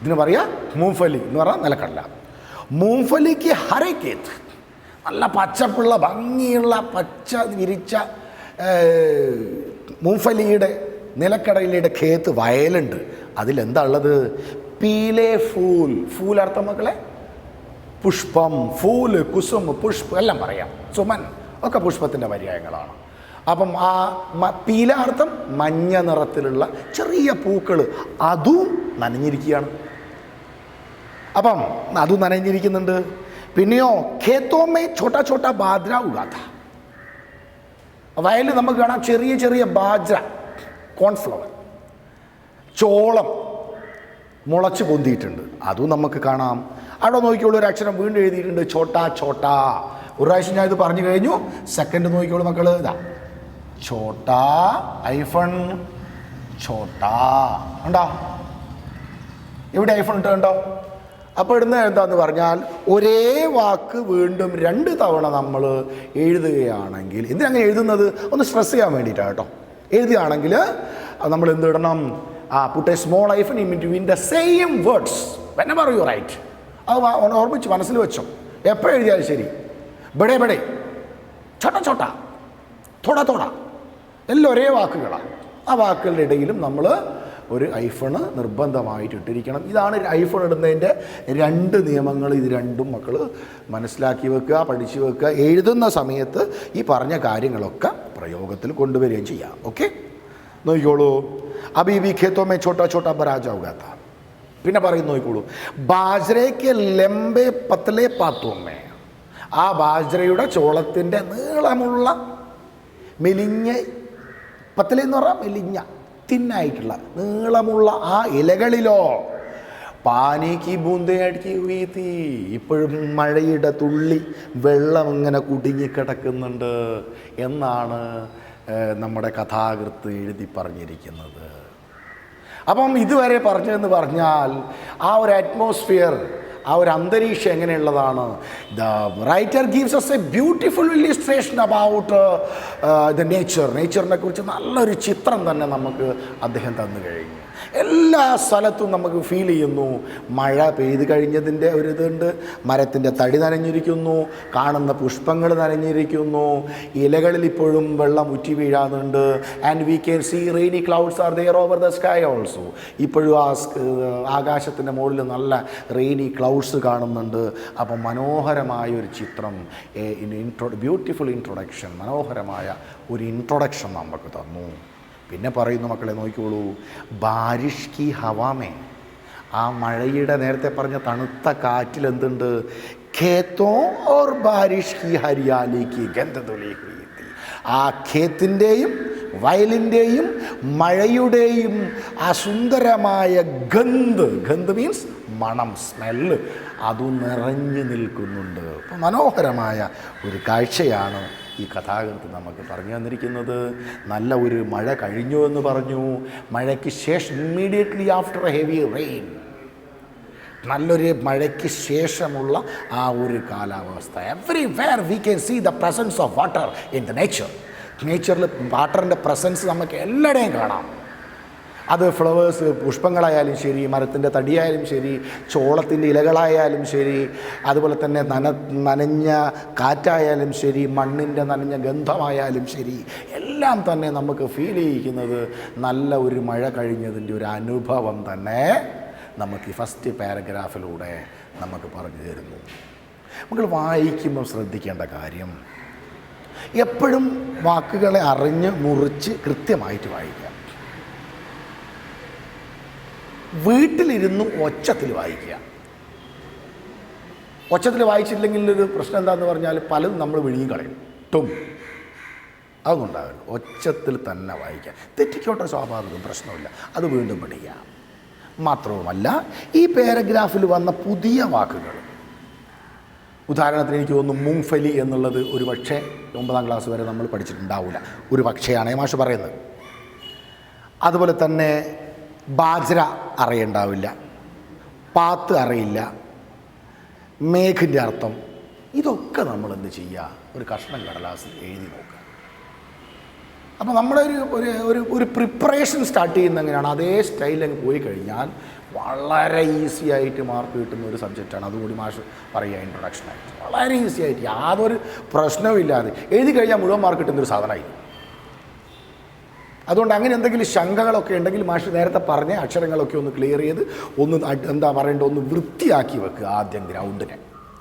ഇതിന് പറയുക മൂങ്ഫലി എന്ന് പറഞ്ഞാൽ നിലക്കടല. മൂങ്ഫലിക്ക് ഹരേ ഖേത്ത്, നല്ല പച്ചപ്പുള്ള ഭംഗിയുള്ള പച്ച വിരിച്ച മൂങ്ഫലിയുടെ, നിലക്കടലയുടെ ഖേത്ത്, വയലുണ്ട്. അതിലെന്താ ഉള്ളത്? പീലേ ഫൂൽ. ഫൂൽ അർത്ഥം മക്കളെ പുഷ്പം, ഫൂല്, കുസും, പുഷ്പം എല്ലാം പറയാം. സുമൻ ഒക്കെ പുഷ്പത്തിൻ്റെ പര്യായങ്ങളാണ്. അപ്പം ആ പീലാർത്ഥം മഞ്ഞ നിറത്തിലുള്ള ചെറിയ പൂക്കൾ അതും നനഞ്ഞിരിക്കുകയാണ്. അപ്പം അതും നനഞ്ഞിരിക്കുന്നുണ്ട്. പിന്നെയോ ഖേത്തോമേ ചോട്ടാ ചോട്ടാ ബാജ്ര ഉഗാത്ത, വയലിൽ നമുക്ക് കാണാം ചെറിയ ചെറിയ ബാജ്ര, കോൺഫ്ലവർ, ചോളം മുളച്ച് പൊന്തിയിട്ടുണ്ട്. അതും നമുക്ക് കാണാം. അവിടെ നോക്കിയോളൂ, ഒരു അക്ഷരം വീണ്ടും എഴുതിയിട്ടുണ്ട്, ചോട്ടാ ചോട്ടാ. ഒരു പ്രാവശ്യം ഞാൻ ഇത് പറഞ്ഞു കഴിഞ്ഞു. സെക്കൻഡ് നോക്കിയോളൂ മക്കൾ, ഇതാ ചോട്ടാ ഐഫൺ ചോട്ടാ ഉണ്ടോ? ഇവിടെ ഐഫൺ ഇട്ടുണ്ടോ? അപ്പോൾ ഇടുന്ന എന്താന്ന് പറഞ്ഞാൽ ഒരേ വാക്ക് വീണ്ടും 2 തവണ നമ്മൾ എഴുതുകയാണെങ്കിൽ, എന്തിനങ്ങനെ എഴുതുന്നത്? ഒന്ന് സ്ട്രെസ് ചെയ്യാൻ വേണ്ടിയിട്ടാണ് കേട്ടോ. എഴുതുകയാണെങ്കിൽ നമ്മൾ എന്തിടണം? Put a small hyphen in between the same words whenever you write. അത് ഓർമ്മിച്ച് മനസ്സിൽ വെച്ചോ. എപ്പോൾ എഴുതിയാലും ശരി. ബഡേ ബഡേ, ചോട്ട ചോട്ട, തൊട തൊട, എല്ലാം ഒരേ വാക്കുകളാണ്. ആ വാക്കുകളുടെ ഇടയിലും നമ്മൾ ഒരു ഐഫണ് നിർബന്ധമായിട്ട് ഇട്ടിരിക്കണം. ഇതാണ് ഐഫൺ ഇടുന്നതിൻ്റെ 2 നിയമങ്ങൾ. ഇത് രണ്ടും മക്കൾ മനസ്സിലാക്കി വെക്കുക, പഠിച്ചു വെക്കുക. എഴുതുന്ന സമയത്ത് ഈ പറഞ്ഞ കാര്യങ്ങളൊക്കെ പ്രയോഗത്തിൽ കൊണ്ടുവരികയും ചെയ്യാം. ഓക്കെ, നോക്കിക്കോളൂ. അബീബി ഖേത്തോമേ ചോട്ടാ ചോട്ടാ ബരാജാവുകാത്ത. പിന്നെ പറയുന്നു, നോക്കിക്കോളൂ. ബാജ്രയ്ക്ക് ലെമ്പെ പത്തലെ പാത്തോമേ, ആ ബാജ്രയുടെ ചോളത്തിൻ്റെ നീളമുള്ള മെലിഞ്ഞ, പത്തല എന്ന് പറഞ്ഞാൽ മെലിഞ്ഞ തിന്നായിട്ടുള്ള നീളമുള്ള ആ ഇലകളിലോ പാനിക്ക് ബൂന്തയടിക്ക് വീത്തി, ഇപ്പോഴും മഴയുടെ തുള്ളി വെള്ളം ഇങ്ങനെ കുടുങ്ങിക്കിടക്കുന്നുണ്ട് എന്നാണ് നമ്മുടെ കഥാകൃത്ത് എഴുതി പറഞ്ഞിരിക്കുന്നത്. അപ്പം ഇതുവരെ പറഞ്ഞതെന്ന് പറഞ്ഞാൽ ആ ഒരു അറ്റ്മോസ്ഫിയർ, ആ ഒരു അന്തരീക്ഷം എങ്ങനെയുള്ളതാണ്? The writer gives us a beautiful illustration about the നേച്ചറിനെ കുറിച്ച് നല്ലൊരു ചിത്രം തന്നെ നമുക്ക് അദ്ദേഹം തന്നു കഴിഞ്ഞു. എല്ലാ സ്ഥലത്തും നമുക്ക് ഫീൽ ചെയ്യുന്നു. മഴ പെയ്ത് കഴിഞ്ഞതിൻ്റെ ഒരു ഇതുണ്ട്. മരത്തിൻ്റെ തടി നനഞ്ഞിരിക്കുന്നു, കാണുന്ന പുഷ്പങ്ങൾ നനഞ്ഞിരിക്കുന്നു, ഇലകളിൽ ഇപ്പോഴും വെള്ളം ഉറ്റി വീഴാറുണ്ട്. And we can see rainy clouds are there over the sky also. ഇപ്പോഴും ആ ആകാശത്തിൻ്റെ മുകളിൽ നല്ല റെയിനി ക്ലൗഡ്സ് കാണുന്നുണ്ട്. അപ്പം മനോഹരമായ ഒരു ചിത്രം, ബ്യൂട്ടിഫുൾ ഇൻട്രൊഡക്ഷൻ, മനോഹരമായ ഒരു ഇൻട്രൊഡക്ഷൻ നമുക്ക് തന്നു. പിന്നെ പറയുന്നു, മക്കളെ നോക്കിക്കോളൂ. ബാരിഷ് കി ഹവാമേ, ആ മഴയുടെ നേരത്തെ പറഞ്ഞ തണുത്ത കാറ്റിൽ എന്തുണ്ട്? ഖേത്തോ ഓർ ബാരിഷ് കി ഹരിയാലി കി ഗന്ധ തുലി ഹുയി തീ. ആ ഖേത്തിൻ്റെയും വയലിൻ്റെയും മഴയുടെയും ആ സുന്ദരമായ ഗന്ധ് മീൻസ് മണം, സ്മെല്ല്, അതും നിറഞ്ഞു നിൽക്കുന്നുണ്ട്. അപ്പം മനോഹരമായ ഒരു കാഴ്ചയാണ് ഈ കഥാകൃത്ത് നമുക്ക് പറഞ്ഞു തന്നിരിക്കുന്നത്. നല്ല ഒരു മഴ കഴിഞ്ഞു എന്ന് പറഞ്ഞു. മഴയ്ക്ക് ശേഷം immediately after a heavy rain, നല്ലൊരു മഴയ്ക്ക് ശേഷമുള്ള ആ ഒരു കാലാവസ്ഥ. Everywhere we can see the presence of water in the നേച്ചറിൽ വാട്ടറിൻ്റെ പ്രസൻസ് നമുക്ക് എല്ലായിടെയും കാണാം. അത് ഫ്ലവേഴ്സ്, പുഷ്പങ്ങളായാലും ശരി, മരത്തിൻ്റെ തടിയായാലും ശരി, ചോളത്തിൻ്റെ ഇലകളായാലും ശരി, അതുപോലെ തന്നെ നനഞ്ഞ കാറ്റായാലും ശരി, മണ്ണിൻ്റെ നനഞ്ഞ ഗന്ധമായാലും ശരി, എല്ലാം തന്നെ നമുക്ക് ഫീൽ ചെയ്യിക്കുന്നത് നല്ല ഒരു മഴ കഴിഞ്ഞതിൻ്റെ ഒരു അനുഭവം തന്നെ നമുക്ക് ഈ ഫസ്റ്റ് പാരഗ്രാഫിലൂടെ നമുക്ക് പറഞ്ഞു തരുന്നു. നമ്മൾ വായിക്കുമ്പോൾ ശ്രദ്ധിക്കേണ്ട കാര്യം, എപ്പോഴും വാക്കുകളെ അറിഞ്ഞ് മുറിച്ച് കൃത്യമായിട്ട് വായിക്കുക. വീട്ടിലിരുന്നും ഒച്ചത്തിൽ വായിക്കുക. ഒച്ചത്തിൽ വായിച്ചില്ലെങ്കിൽ ഒരു പ്രശ്നം എന്താണെന്ന് പറഞ്ഞാൽ പലതും നമ്മൾ വിഴുങ്ങി കളയും. അതൊന്നും ഉണ്ടാവില്ല. ഒച്ചത്തിൽ തന്നെ വായിക്കുക. തെറ്റിക്കോട്ടെ, സ്വാഭാവികം, പ്രശ്നമില്ല. അത് വീണ്ടും പഠിക്കുക. മാത്രവുമല്ല, ഈ പാരഗ്രാഫിൽ വന്ന പുതിയ വാക്കുകൾ, ഉദാഹരണത്തിന് എനിക്ക് തോന്നുന്നു മൂങ്ഫലി എന്നുള്ളത് ഒരു പക്ഷേ 9ാം ക്ലാസ് വരെ നമ്മൾ പഠിച്ചിട്ടുണ്ടാവില്ല. ഒരു പക്ഷേയാണ് മാഷ് പറയുന്നത്. അതുപോലെ തന്നെ ബാജ്ര അറിയണ്ടാവില്ല, പാത്ത് അറിയില്ല, മേഘിൻ്റെ അർത്ഥം, ഇതൊക്കെ നമ്മൾ എന്ത് ചെയ്യുക? ഒരു കഷ്ണം കടലാസിൽ എഴുതി നോക്കുക. അപ്പോൾ നമ്മുടെ ഒരു പ്രിപ്പറേഷൻ സ്റ്റാർട്ട് ചെയ്യുന്ന എങ്ങനെയാണ്, അതേ സ്റ്റൈലിൽ പോയി കഴിഞ്ഞാൽ വളരെ ഈസി ആയിട്ട് മാർക്ക് കിട്ടുന്ന ഒരു സബ്ജക്റ്റാണ്. അതുകൂടി മാഷ് പറയുക ഇൻട്രൊഡക്ഷനായിട്ട്. വളരെ ഈസി ആയിട്ട് യാതൊരു പ്രശ്നവും ഇല്ലാതെ എഴുതി കഴിഞ്ഞാൽ മുഴുവൻ മാർക്ക് കിട്ടുന്നൊരു സാധനമായി. അതുകൊണ്ട് അങ്ങനെ എന്തെങ്കിലും ശങ്കകളൊക്കെ ഉണ്ടെങ്കിൽ മാഷ് നേരത്തെ പറഞ്ഞ അക്ഷരങ്ങളൊക്കെ ഒന്ന് ക്ലിയർ ചെയ്ത് ഒന്ന് എന്താ പറയേണ്ടത്, ഒന്ന് വൃത്തിയാക്കി വെക്കുക ആദ്യം ഗ്രൗണ്ടിനെ.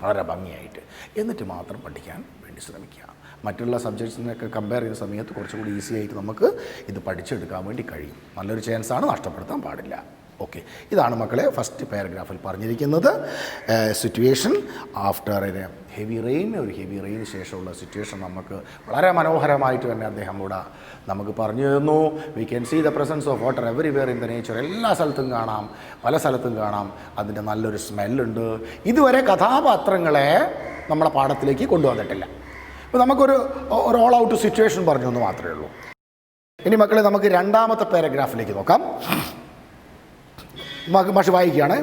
വളരെ ഭംഗിയായിട്ട്. എന്നിട്ട് മാത്രം പഠിക്കാൻ വേണ്ടി ശ്രമിക്കുക. മറ്റുള്ള സബ്ജക്ട്സിനൊക്കെ കമ്പയർ ചെയ്യുന്ന സമയത്ത് കുറച്ചുകൂടി ഈസി ആയിട്ട് നമുക്ക് ഇത് പഠിച്ചെടുക്കാൻ വേണ്ടി കഴിയും. നല്ലൊരു ചാൻസാണ്, നഷ്ടപ്പെടുത്താൻ പാടില്ല. ഓക്കെ, ഇതാണ് മക്കളെ ഫസ്റ്റ് പാരഗ്രാഫിൽ പറഞ്ഞിരിക്കുന്നത്. Situation after a heavy rain, ഒരു ഹെവി റെയിന് ശേഷമുള്ള സിറ്റുവേഷൻ നമുക്ക് വളരെ മനോഹരമായിട്ട് തന്നെ അദ്ദേഹം ഇവിടെ നമുക്ക് പറഞ്ഞു തന്നു. We can see the presence of water everywhere in the nature. എല്ലാ സ്ഥലത്തും കാണാം, പല സ്ഥലത്തും കാണാം. അതിൻ്റെ നല്ലൊരു സ്മെല്ലുണ്ട്. ഇതുവരെ കഥാപാത്രങ്ങളെ നമ്മളെ പാഠത്തിലേക്ക് കൊണ്ടുവന്നിട്ടില്ല. ഇപ്പോൾ നമുക്കൊരു ഓൾ ഔട്ട് സിറ്റുവേഷൻ പറഞ്ഞു എന്ന് മാത്രമേ ഉള്ളൂ. ഇനി മക്കളെ നമുക്ക് രണ്ടാമത്തെ പാരഗ്രാഫിലേക്ക് നോക്കാം. മാഷ് വായിക്കുകയാണ്.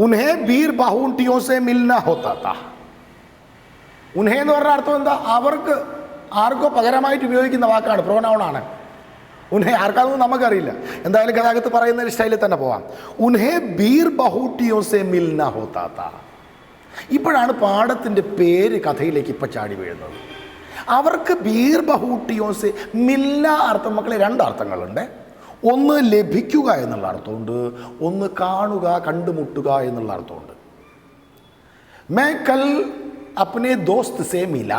ഉൻഹെ ബീർ ബഹൂട്ടിയോ സെ മിൽന ഹോത്താ താ. ഉൻഹെ എന്ന് പറഞ്ഞ അർത്ഥം എന്താ? അവർക്ക്, ആർക്കോ പകരമായിട്ട് ഉപയോഗിക്കുന്ന വാക്കാണ്, പ്രോനൗണാണ്. ഉൻഹെ ആർക്കാണെന്ന് നമുക്കറിയില്ല. എന്തായാലും ഗതാഗത്ത് പറയുന്ന ഒരു സ്റ്റൈലിൽ തന്നെ പോവാം. ഉൻഹെ ബീർ ബഹൂട്ടിയോ സെ മിൽന ഹോത്താ താ. ഇപ്പോഴാണ് പാഠത്തിൻ്റെ പേര് കഥയിലേക്ക് ഇപ്പം ചാടി വീഴുന്നത്. അവർക്ക് ബീർ ബഹൂട്ടിയോ സെ മിൽന അർത്ഥം മക്കളെ രണ്ടർത്ഥങ്ങളുണ്ട്. ഒന്ന് ലഭിക്കുക എന്നുള്ള അർത്ഥമുണ്ട്, ഒന്ന് കാണുക, കണ്ടുമുട്ടുക എന്നുള്ള അർത്ഥമുണ്ട്. മേ കൽ അപ്നെ ദോസ്ത് സേ മില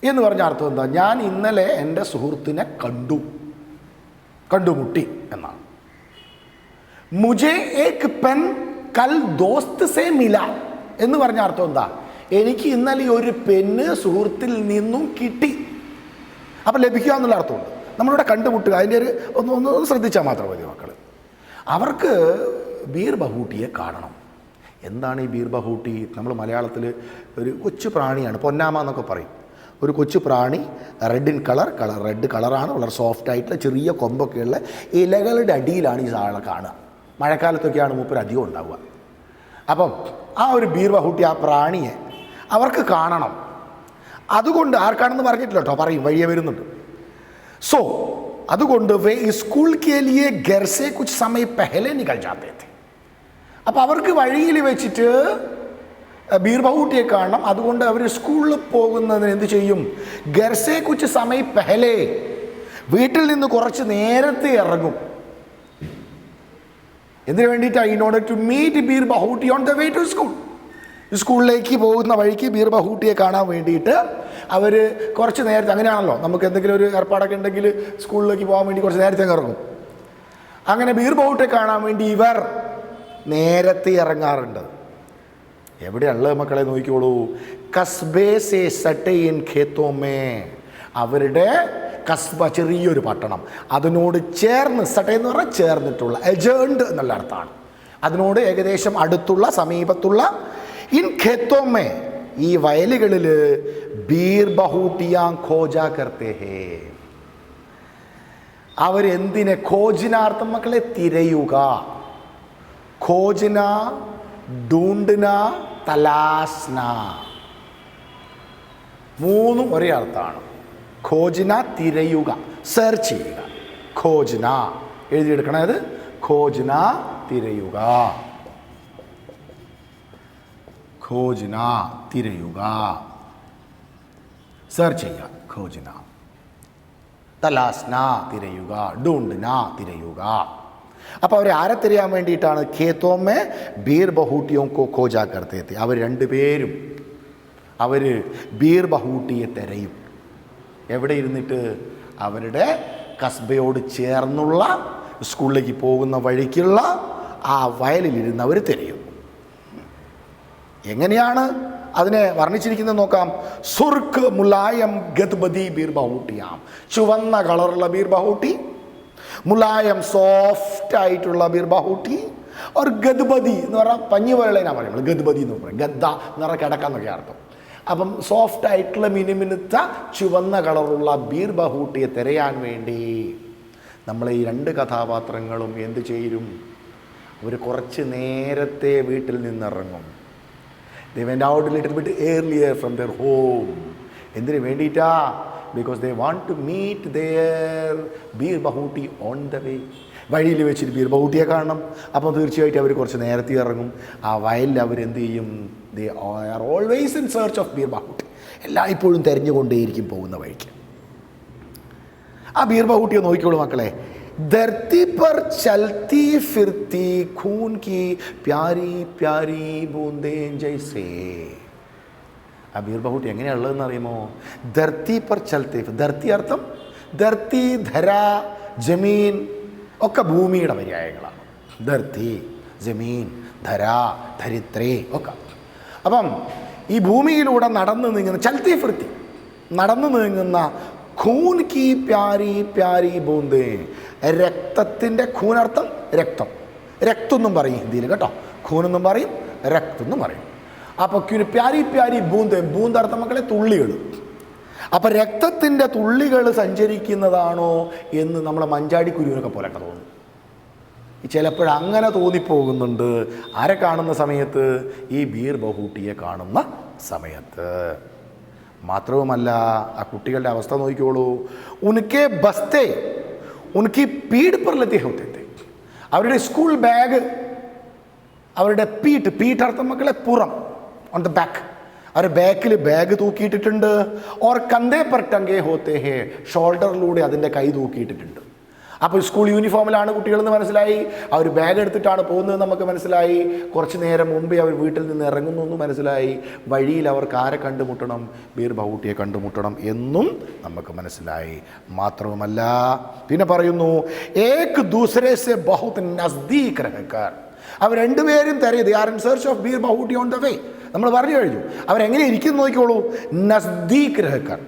എന്ന് പറഞ്ഞ അർത്ഥം എന്താ? ഞാൻ ഇന്നലെ എൻ്റെ സുഹൃത്തിനെ കണ്ടുമുട്ടി എന്നാണ്. മുജെ ഏക് പെൻ കൽ ദോസ്ത് സേ മില എന്ന് പറഞ്ഞ അർത്ഥം എന്താ? എനിക്ക് ഇന്നലെ ഒരു പെന്ന് സുഹൃത്തിൽ നിന്നും കിട്ടി. അപ്പം ലഭിക്കുക എന്നുള്ള അർത്ഥമുണ്ട്. നമ്മളിവിടെ കണ്ടുമുട്ടുക, അതിൻ്റെ ഒരു ഒന്ന് ശ്രദ്ധിച്ചാൽ മാത്രം മതി മക്കൾ. അവർക്ക് ബീർ ബഹൂട്ടിയെ കാണണം. എന്താണ് ഈ ബീർ ബഹൂട്ടി? നമ്മൾ മലയാളത്തിൽ ഒരു കൊച്ചു പ്രാണിയാണ്, പൊന്നാമ എന്നൊക്കെ പറയും. ഒരു കൊച്ചു പ്രാണി, റെഡ് കളറാണ്, വളരെ സോഫ്റ്റ് ആയിട്ടുള്ള ചെറിയ കൊമ്പൊക്കെയുള്ള ഇലകളുടെ അടിയിലാണ് ഈ സാധനം കാണുക. മഴക്കാലത്തൊക്കെയാണ് മൂപ്പർ അധികം ഉണ്ടാവുക. അപ്പം ആ ഒരു ബീർ ബഹൂട്ടി, ആ പ്രാണിയെ അവർക്ക് കാണണം. അതുകൊണ്ട് ആർക്കാണെന്ന് പറഞ്ഞിട്ടില്ല കേട്ടോ, പറയും, വഴിയെ വരുന്നുണ്ട്. सो അതുകൊണ്ട് വേ സ്കൂൾ के लिए घर से कुछ समय पहले निकल जाते थे. അപ്പോൾ അവർക്ക് വഴിയിൽ വെച്ചിട്ട് ബീർ ബഹൂട്ടിയെ കാണണം. അതുകൊണ്ട് അവർ സ്കൂളിൽ പോകുന്നതിന് എന്ത് ചെയ്യും? घर से कुछ समय पहले, വീട്ടിൽ നിന്ന് കുറച്ച് നേരത്തെ ഇറങ്ങും. എന്തിനു വേണ്ടിയിട്ടാണ്? In order to meet Bir Bahuti on the way to school. സ്കൂളിലേക്ക് പോകുന്ന വഴിക്ക് ബീർ ബഹൂട്ടിയെ കാണാൻ വേണ്ടിയിട്ട് അവർ കുറച്ച് നേരത്തെ, അങ്ങനെയാണല്ലോ നമുക്ക് എന്തെങ്കിലും ഒരു ഏർപ്പാടൊക്കെ ഉണ്ടെങ്കിൽ സ്കൂളിലേക്ക് പോകാൻ വേണ്ടി കുറച്ച് നേരത്തെ ഇറങ്ങും. അങ്ങനെ ബീർ ബഹൂട്ടിയെ കാണാൻ വേണ്ടി ഇവർ നേരത്തെ ഇറങ്ങാറുണ്ട്. എവിടെയുള്ളത് മക്കളെ നോക്കിക്കോളൂ. കസ്ബേ സേ സട്ടയിൻ ഖേത്തോമേ, അവരുടെ കസ്ബ ചെറിയൊരു പട്ടണം, അതിനോട് ചേർന്ന്, സട്ട എന്ന് പറഞ്ഞാൽ ചേർന്നിട്ടുള്ള, എജേൺഡ് എന്നുള്ള അർത്ഥമാണ്. അതിനോട് ഏകദേശം അടുത്തുള്ള, സമീപത്തുള്ള, ഇൻ ഖേത്തോമേ ഈ വയലുകളിൽ ബീർ ബഹൂട്ടിയാ ഖോജാ കർത്തേ ഹേ. അവരെന്തിനെ? ഖോജിനാർത്ഥം മക്കളെ തിരയുക. ഖോജന, ഡൂണ്ടന, തലാസ്ന, മൂന്നും ഒരേ അർത്ഥമാണ്. ഖോജന തിരയുക, സെർച്ച് ചെയ്യുക. ഖോജന എഴുതിയെടുക്കണത്, ഖോജന തിരയുക, ഖോജന തിരയുക, സെർച്ച് ചെയ്യുക, ഖോജന. തലാസ്ന തിരയുക, ഡൂണ്ടന തിരയുക. അപ്പോൾ അവർ ആരെ തിരയാൻ വേണ്ടിയിട്ടാണ്? ഖേത്തോമേ ബീർ ബഹൂട്ടിയോ കോ ഖോജാ കർത്തേ थे. അവർ രണ്ടുപേരും അവർ ബീർ ബഹൂട്ടിയെ തിരയും. എവിടെ ഇരുന്നിട്ട്? അവരുടെ കസ്ബയോട് ചേർന്നുള്ള, സ്കൂളിലേക്ക് പോകുന്ന വഴിക്കുള്ള ആ വയലിലിരുന്ന് അവർ തിരയും. എങ്ങനെയാണ് അതിനെ വർണ്ണിച്ചിരിക്കുന്നത് നോക്കാം. സുർക്ക് മുലായം ഗദ്ബദി ബീർ ബഹൂട്ടിയാം. ചുവന്ന കളറുള്ള ബീർ ബഹൂട്ടി, മുലായം സോഫ്റ്റ് ആയിട്ടുള്ള ബീർ ബഹൂട്ടി, ഒരു ഗദ്ബദി എന്ന് പറഞ്ഞാൽ പഞ്ഞി പോലെയുള്ള ഞാൻ പറയുമ്പോൾ ഗദ്ബദി എന്ന് പറയും. ഗദ്ദ എന്ന് പറഞ്ഞാൽ കിടക്കാന്നൊക്കെ അർത്ഥം. അപ്പം സോഫ്റ്റ് ആയിട്ടുള്ള മിനുമിനുത്ത ചുവന്ന കളറുള്ള ബീർ ബഹൂട്ടിയെ തിരയാൻ വേണ്ടി നമ്മൾ ഈ രണ്ട് കഥാപാത്രങ്ങളും എന്ത് ചെയ്യും? അവർ കുറച്ച് നേരത്തെ വീട്ടിൽ നിന്നിറങ്ങും. They went out a little bit earlier from their home. എന്തിനു വേണ്ടിയിട്ടാ? Because they want to meet their beer ബഹൂട്ടി on the way. വഴിയിൽ വെച്ചിട്ട് ബീർ ബഹൂട്ടിയെ കാണണം. അപ്പോൾ തീർച്ചയായിട്ടും അവർ കുറച്ച് നേരത്തെ ഇറങ്ങും. ആ വയലിൽ അവരെന്ത് ചെയ്യും? They are always in search of Bir Bahuti. എല്ലായ്പ്പോഴും തിരഞ്ഞുകൊണ്ടേയിരിക്കും പോകുന്ന വഴിക്ക്. ആ ബീർ ബഹൂട്ടിയെ നോക്കിക്കോളൂ മക്കളെ. धरती पर चलती फिरती खून की प्यारी प्यारी बूंदे जैसे. ആ ബീർ ബഹൂട്ടി എങ്ങനെയുള്ളതെന്ന് അറിയുമോ? ധർത്തി പർ ചലത്തെ. ധർത്തി അർത്ഥം ധർത്തി, ധര, ജമീൻ ഒക്കെ ഭൂമിയുടെ പര്യായങ്ങളാണ്. ധർത്തി, ജമീൻ, ധര, ധരിത്രി ഒക്കെ. അപ്പം ഈ ഭൂമിയിലൂടെ നടന്നു നീങ്ങുന്ന ചലത്തി ഫിർത്തി, നടന്നു നീങ്ങുന്ന ഖൂൻ കി പ്യാരി പ്യാരി ബൂന്ദേ. രക്തത്തിൻ്റെ ഖൂനർത്ഥം രക്തം, രക്തെന്നും പറയും ഹിന്ദിയിൽ കേട്ടോ. ഖൂനെന്നും പറയും, രക്തെന്നും പറയും. അപ്പോൾ പ്യാരി പ്യാരി ബൂന്ദേ, ബൂന്തർത്ഥം മക്കളെ തുള്ളികൾ. അപ്പം രക്തത്തിൻ്റെ തുള്ളികൾ സഞ്ചരിക്കുന്നതാണോ എന്ന് നമ്മളെ മഞ്ചാടി കുരുവിനൊക്കെ പോലൊക്കെ തോന്നും. ചിലപ്പോഴങ്ങനെ തോന്നിപ്പോകുന്നുണ്ട്. ആരെ കാണുന്ന സമയത്ത്? ഈ ബീർ ബഹൂട്ടിയെ കാണുന്ന സമയത്ത്. മാത്രവുമല്ല, ആ കുട്ടികളുടെ അവസ്ഥ നോക്കിക്കോളൂ. ഉനക്കെ ബസ്തേ ഉനക്കി പീഡ് पर लगे होते थे. അവരുടെ സ്കൂൾ ബാഗ്, അവരുടെ പീഠ് അർത്ഥം മക്കളെ പുറം, ഓൺ ദ ബാക്ക്. അവർ ബാക്കിൽ ബാഗ് തൂക്കിയിട്ടിട്ടുണ്ട്. ഓർ കന്തേ പർ ടംഗേ ഹോത്തേ ഹേ, ഷോൾഡറിലൂടെ അതിൻ്റെ കൈ തൂക്കിയിട്ടിട്ടുണ്ട്. അപ്പോൾ സ്കൂൾ യൂണിഫോമിലാണ് കുട്ടികളെന്ന് മനസ്സിലായി. അവർ ബാഗ് എടുത്തിട്ടാണ് പോകുന്നത് നമുക്ക് മനസ്സിലായി. കുറച്ച് നേരം മുമ്പേ അവർ വീട്ടിൽ നിന്ന് ഇറങ്ങുന്നു എന്ന് മനസ്സിലായി. വഴിയിൽ അവർക്ക് ആരെ കണ്ടുമുട്ടണം? ബീർ ബഹൂട്ടിയെ കണ്ടുമുട്ടണം എന്നും നമുക്ക് മനസ്സിലായി. മാത്രവുമല്ല, പിന്നെ പറയുന്നു ഏക് ദൂസരെ സെ ബഹുത് നസ്ദീക് രഹകർ. അവർ രണ്ടുപേരും ദേ are in search of Bir Bahuti on the വേ. നമ്മൾ പറഞ്ഞു കഴിഞ്ഞു. അവരെങ്ങനെ ഇരിക്കുന്നു നോക്കിക്കോളൂ. നസ്ദീക് രഹകർ.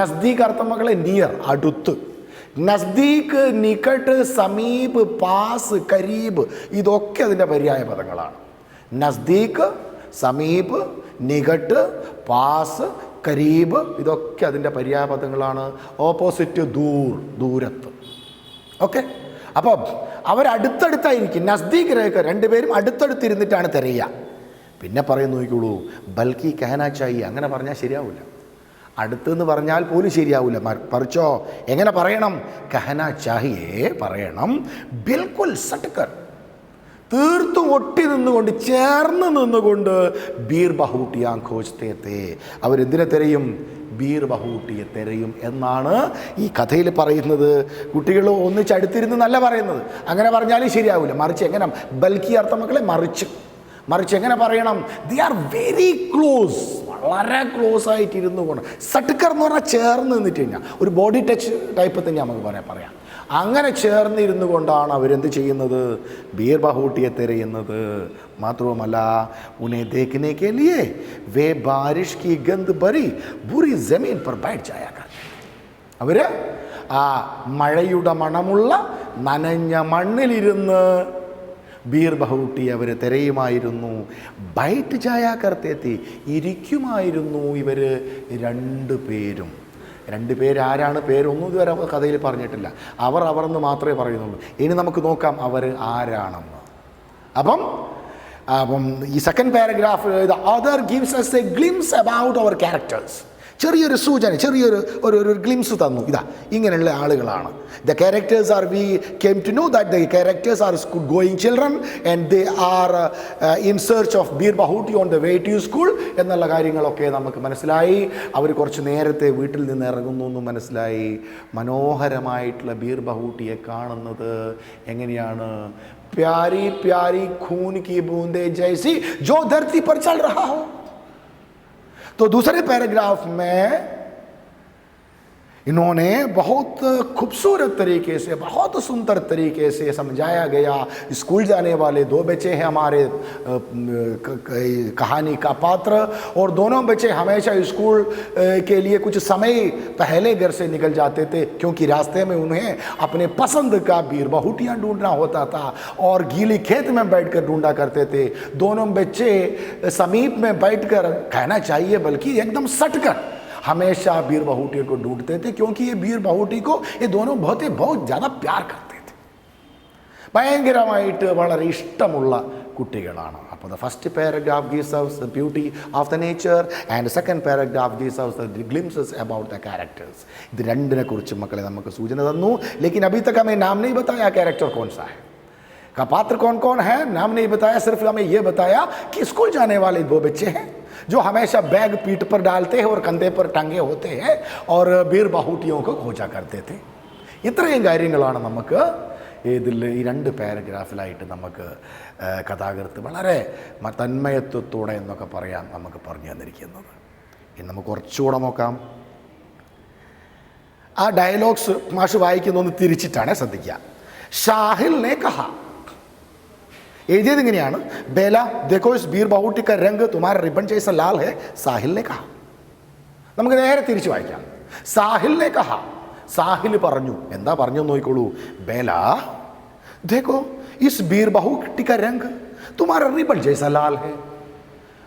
നസ്ദീക് അർത്ഥം മക്കളെ നിയർ, അടുത്ത്. നസ്ദീക്ക്, നികട്ട്, സമീപ്, പാസ്, കരീബ് ഇതൊക്കെ അതിൻ്റെ പര്യായ പദങ്ങളാണ്. നസ്ദീക്ക്, സമീപ്, നികട്ട്, പാസ്, കരീബ് ഇതൊക്കെ അതിൻ്റെ പര്യായ പദങ്ങളാണ്. ഓപ്പോസിറ്റ് ദൂർ, ദൂരത്ത്. ഓക്കെ. അപ്പം അവരടുത്തടുത്തായിരിക്കും. നസ്ദീക്ക് രേഖ, രണ്ടുപേരും അടുത്തടുത്തിരുന്നിട്ടാണ് തിരയുക. പിന്നെ പറയുന്നു നോക്കിക്കോളൂ, ബൽക്കി കഹനാ ചായി. അങ്ങനെ പറഞ്ഞാൽ ശരിയാവില്ല. അടുത്തെന്ന് പറഞ്ഞാൽ പോലും ശരിയാവില്ല. പറിച്ചോ എങ്ങനെ പറയണം? കഹന ചാഹിയെ പറയണം. ബിൽക്കുൽ സട്കർ, തീർത്തും ഒട്ടി നിന്നുകൊണ്ട്, ചേർന്ന് നിന്നുകൊണ്ട് ബീർ ബഹൂട്ടിയാ ഖോജ്തേ തേ. അവരെന്തിനെ തിരയും? ബീർ ബഹൂട്ടിയെ തിരയും എന്നാണ് ഈ കഥയിൽ പറയുന്നത്. കുട്ടികൾ ഒന്നിച്ചടുത്തിരുന്ന് നല്ല പറയുന്നത്. അങ്ങനെ പറഞ്ഞാലും ശരിയാവില്ല. മറിച്ച് എങ്ങനെ? ബൽക്കി അർത്ഥം മക്കളെ മറിച്ച് എങ്ങനെ പറയണം? ദേ ആർ വെരി ക്ലോസ്, വളരെ ക്ലോസ് ആയിട്ടിരുന്നു കൊണ്ട്. സട്കർ എന്ന് പറഞ്ഞാൽ ചേർന്ന് നിന്നിട്ട് കഴിഞ്ഞാൽ ഒരു ബോഡി ടച്ച് ടൈപ്പ് തന്നെ നമുക്ക് പറയാം. അങ്ങനെ ചേർന്നിരുന്നു കൊണ്ടാണ് അവരെന്ത് ചെയ്യുന്നത്? ബീർ ബഹൂട്ടിയെ തിരയുന്നത്. മാത്രവുമല്ല, ഉനെ ദേഖ്നെ കെ ലിയേ വേ ബാരിഷ് കി ഗന്ധ് ഭരി ബുറി ജമീൻ പർ ബൈഠ് ജായാ കർത്തെ. അവർ ആ മഴയുടെ മണമുള്ള നനഞ്ഞ മണ്ണിലിരുന്ന് ബീർ ബഹൂട്ടി അവർ തിരയുമായിരുന്നു. ബൈറ്റ് ചായ കർത്തേത്തി, ഇരിക്കുമായിരുന്നു ഇവർ രണ്ടുപേരും. രണ്ടുപേരാരാണ്? പേരൊന്നും ഇതുവരെ കഥയിൽ പറഞ്ഞിട്ടില്ല. അവർന്ന് മാത്രമേ പറയുന്നുള്ളൂ. ഇനി നമുക്ക് നോക്കാം അവർ ആരാണെന്ന്. അപ്പം ഈ second paragraph, the author gives us a glimpse about our characters. ചെറിയൊരു സൂചന, ഒരു ഗ്ലിംസ് തന്നു. ഇതാ ഇങ്ങനെയുള്ള ആളുകളാണ്. The characters are, we came to know that the characters are school going children and they are in search of Bir Bahuti on the way to school എന്നുള്ള കാര്യങ്ങളൊക്കെ നമുക്ക് മനസ്സിലായി. അവർ കുറച്ച് നേരത്തെ വീട്ടിൽ നിന്ന് ഇറങ്ങുന്നു എന്ന് മനസ്സിലായി. മനോഹരമായിട്ടുള്ള ബീർ ബഹൂട്ടിയെ കാണുന്നത് എങ്ങനെയാണ്? പ്യാരി പ്യാരി ഖൂൻ കി ബൂंदे जैसी जो धरती पर चल रहा हो. तो दूसरे पैराग्राफ में इन्होंने बहुत खूबसूरत तरीके से, बहुत सुंदर तरीके से समझाया गया. स्कूल जाने वाले दो बच्चे हैं हमारे कहानी का पात्र, और दोनों बच्चे हमेशा स्कूल के लिए कुछ समय पहले घर से निकल जाते थे, क्योंकि रास्ते में उन्हें अपने पसंद का बीर बहूटियाँ ढूंढना होता था और गीली खेत में बैठकर ढूंढा करते थे. दोनों बच्चे समीप में बैठकर, कहना चाहिए बल्कि एकदम सटकर हमेशा बीर बहूटी को ढूंढते थे, क्योंकि ये बीर बहूटी को ये दोनों बहुत ज़्यादा प्यार करते थे. ഭയങ്കരമായിട്ട് വളരെ ഇഷ്ടമുള്ള കുട്ടികളാണ്. അപ്പോൾ the first paragraph gives us the beauty of the nature and the second paragraph gives us the glimpses about the characters. ഇത് രണ്ടിനെ കുറിച്ച് മക്കളെ നമുക്ക് സൂചന തന്നു. लेकिन अभी तक हमें नाम नहीं बताया कैरेक्टर कौन सा है, का पात्र कौन कौन है, नाम नहीं बताया. सिर्फ हमें ये बताया कि स्कूल जाने वाले दो बच्चे हैं जो हमेशा बैग पीठ पर डालते हैं और कंधे पर टंगे होते हैं और बीर बहूटियों को खोजा करते थे. ഇത്രയും കാര്യങ്ങളാണ് നമുക്ക് ഇതിൽ ഈ 2 പാരഗ്രാഫിലായിട്ട് നമുക്ക് കഥാകൃത്ത് വളരെ തന്മയത്വത്തോടെ എന്നൊക്കെ പറയാം നമുക്ക് പറഞ്ഞു തന്നിരിക്കുന്നത്. ഇനി നമുക്ക് കുറച്ചുകൂടെ നോക്കാം. ആ ഡയലോഗ്സ് മാഷ് വായിക്കുന്നൊന്ന് തിരിച്ചിട്ടാണ്, ശ്രദ്ധിക്കുക. ഷാഹിലിനെ കഹ, എഴുതിയത് ഇങ്ങനെയാണ്, ബേല देखो इस बीर बाहुटी का रंग तुम्हारा रिबन जैसा लाल है, साहिल ने कहा. നമുക്ക് നേരെ തിരിച്ചു വായിക്കാം. സാഹിലിനെ കഹ, സാഹിൽ പറഞ്ഞു. എന്താ പറഞ്ഞു നോക്കിക്കോളൂ. ബേല देखो इस बीर बाहुटी का रंग तुम्हारा रिबन जैसा लाल है.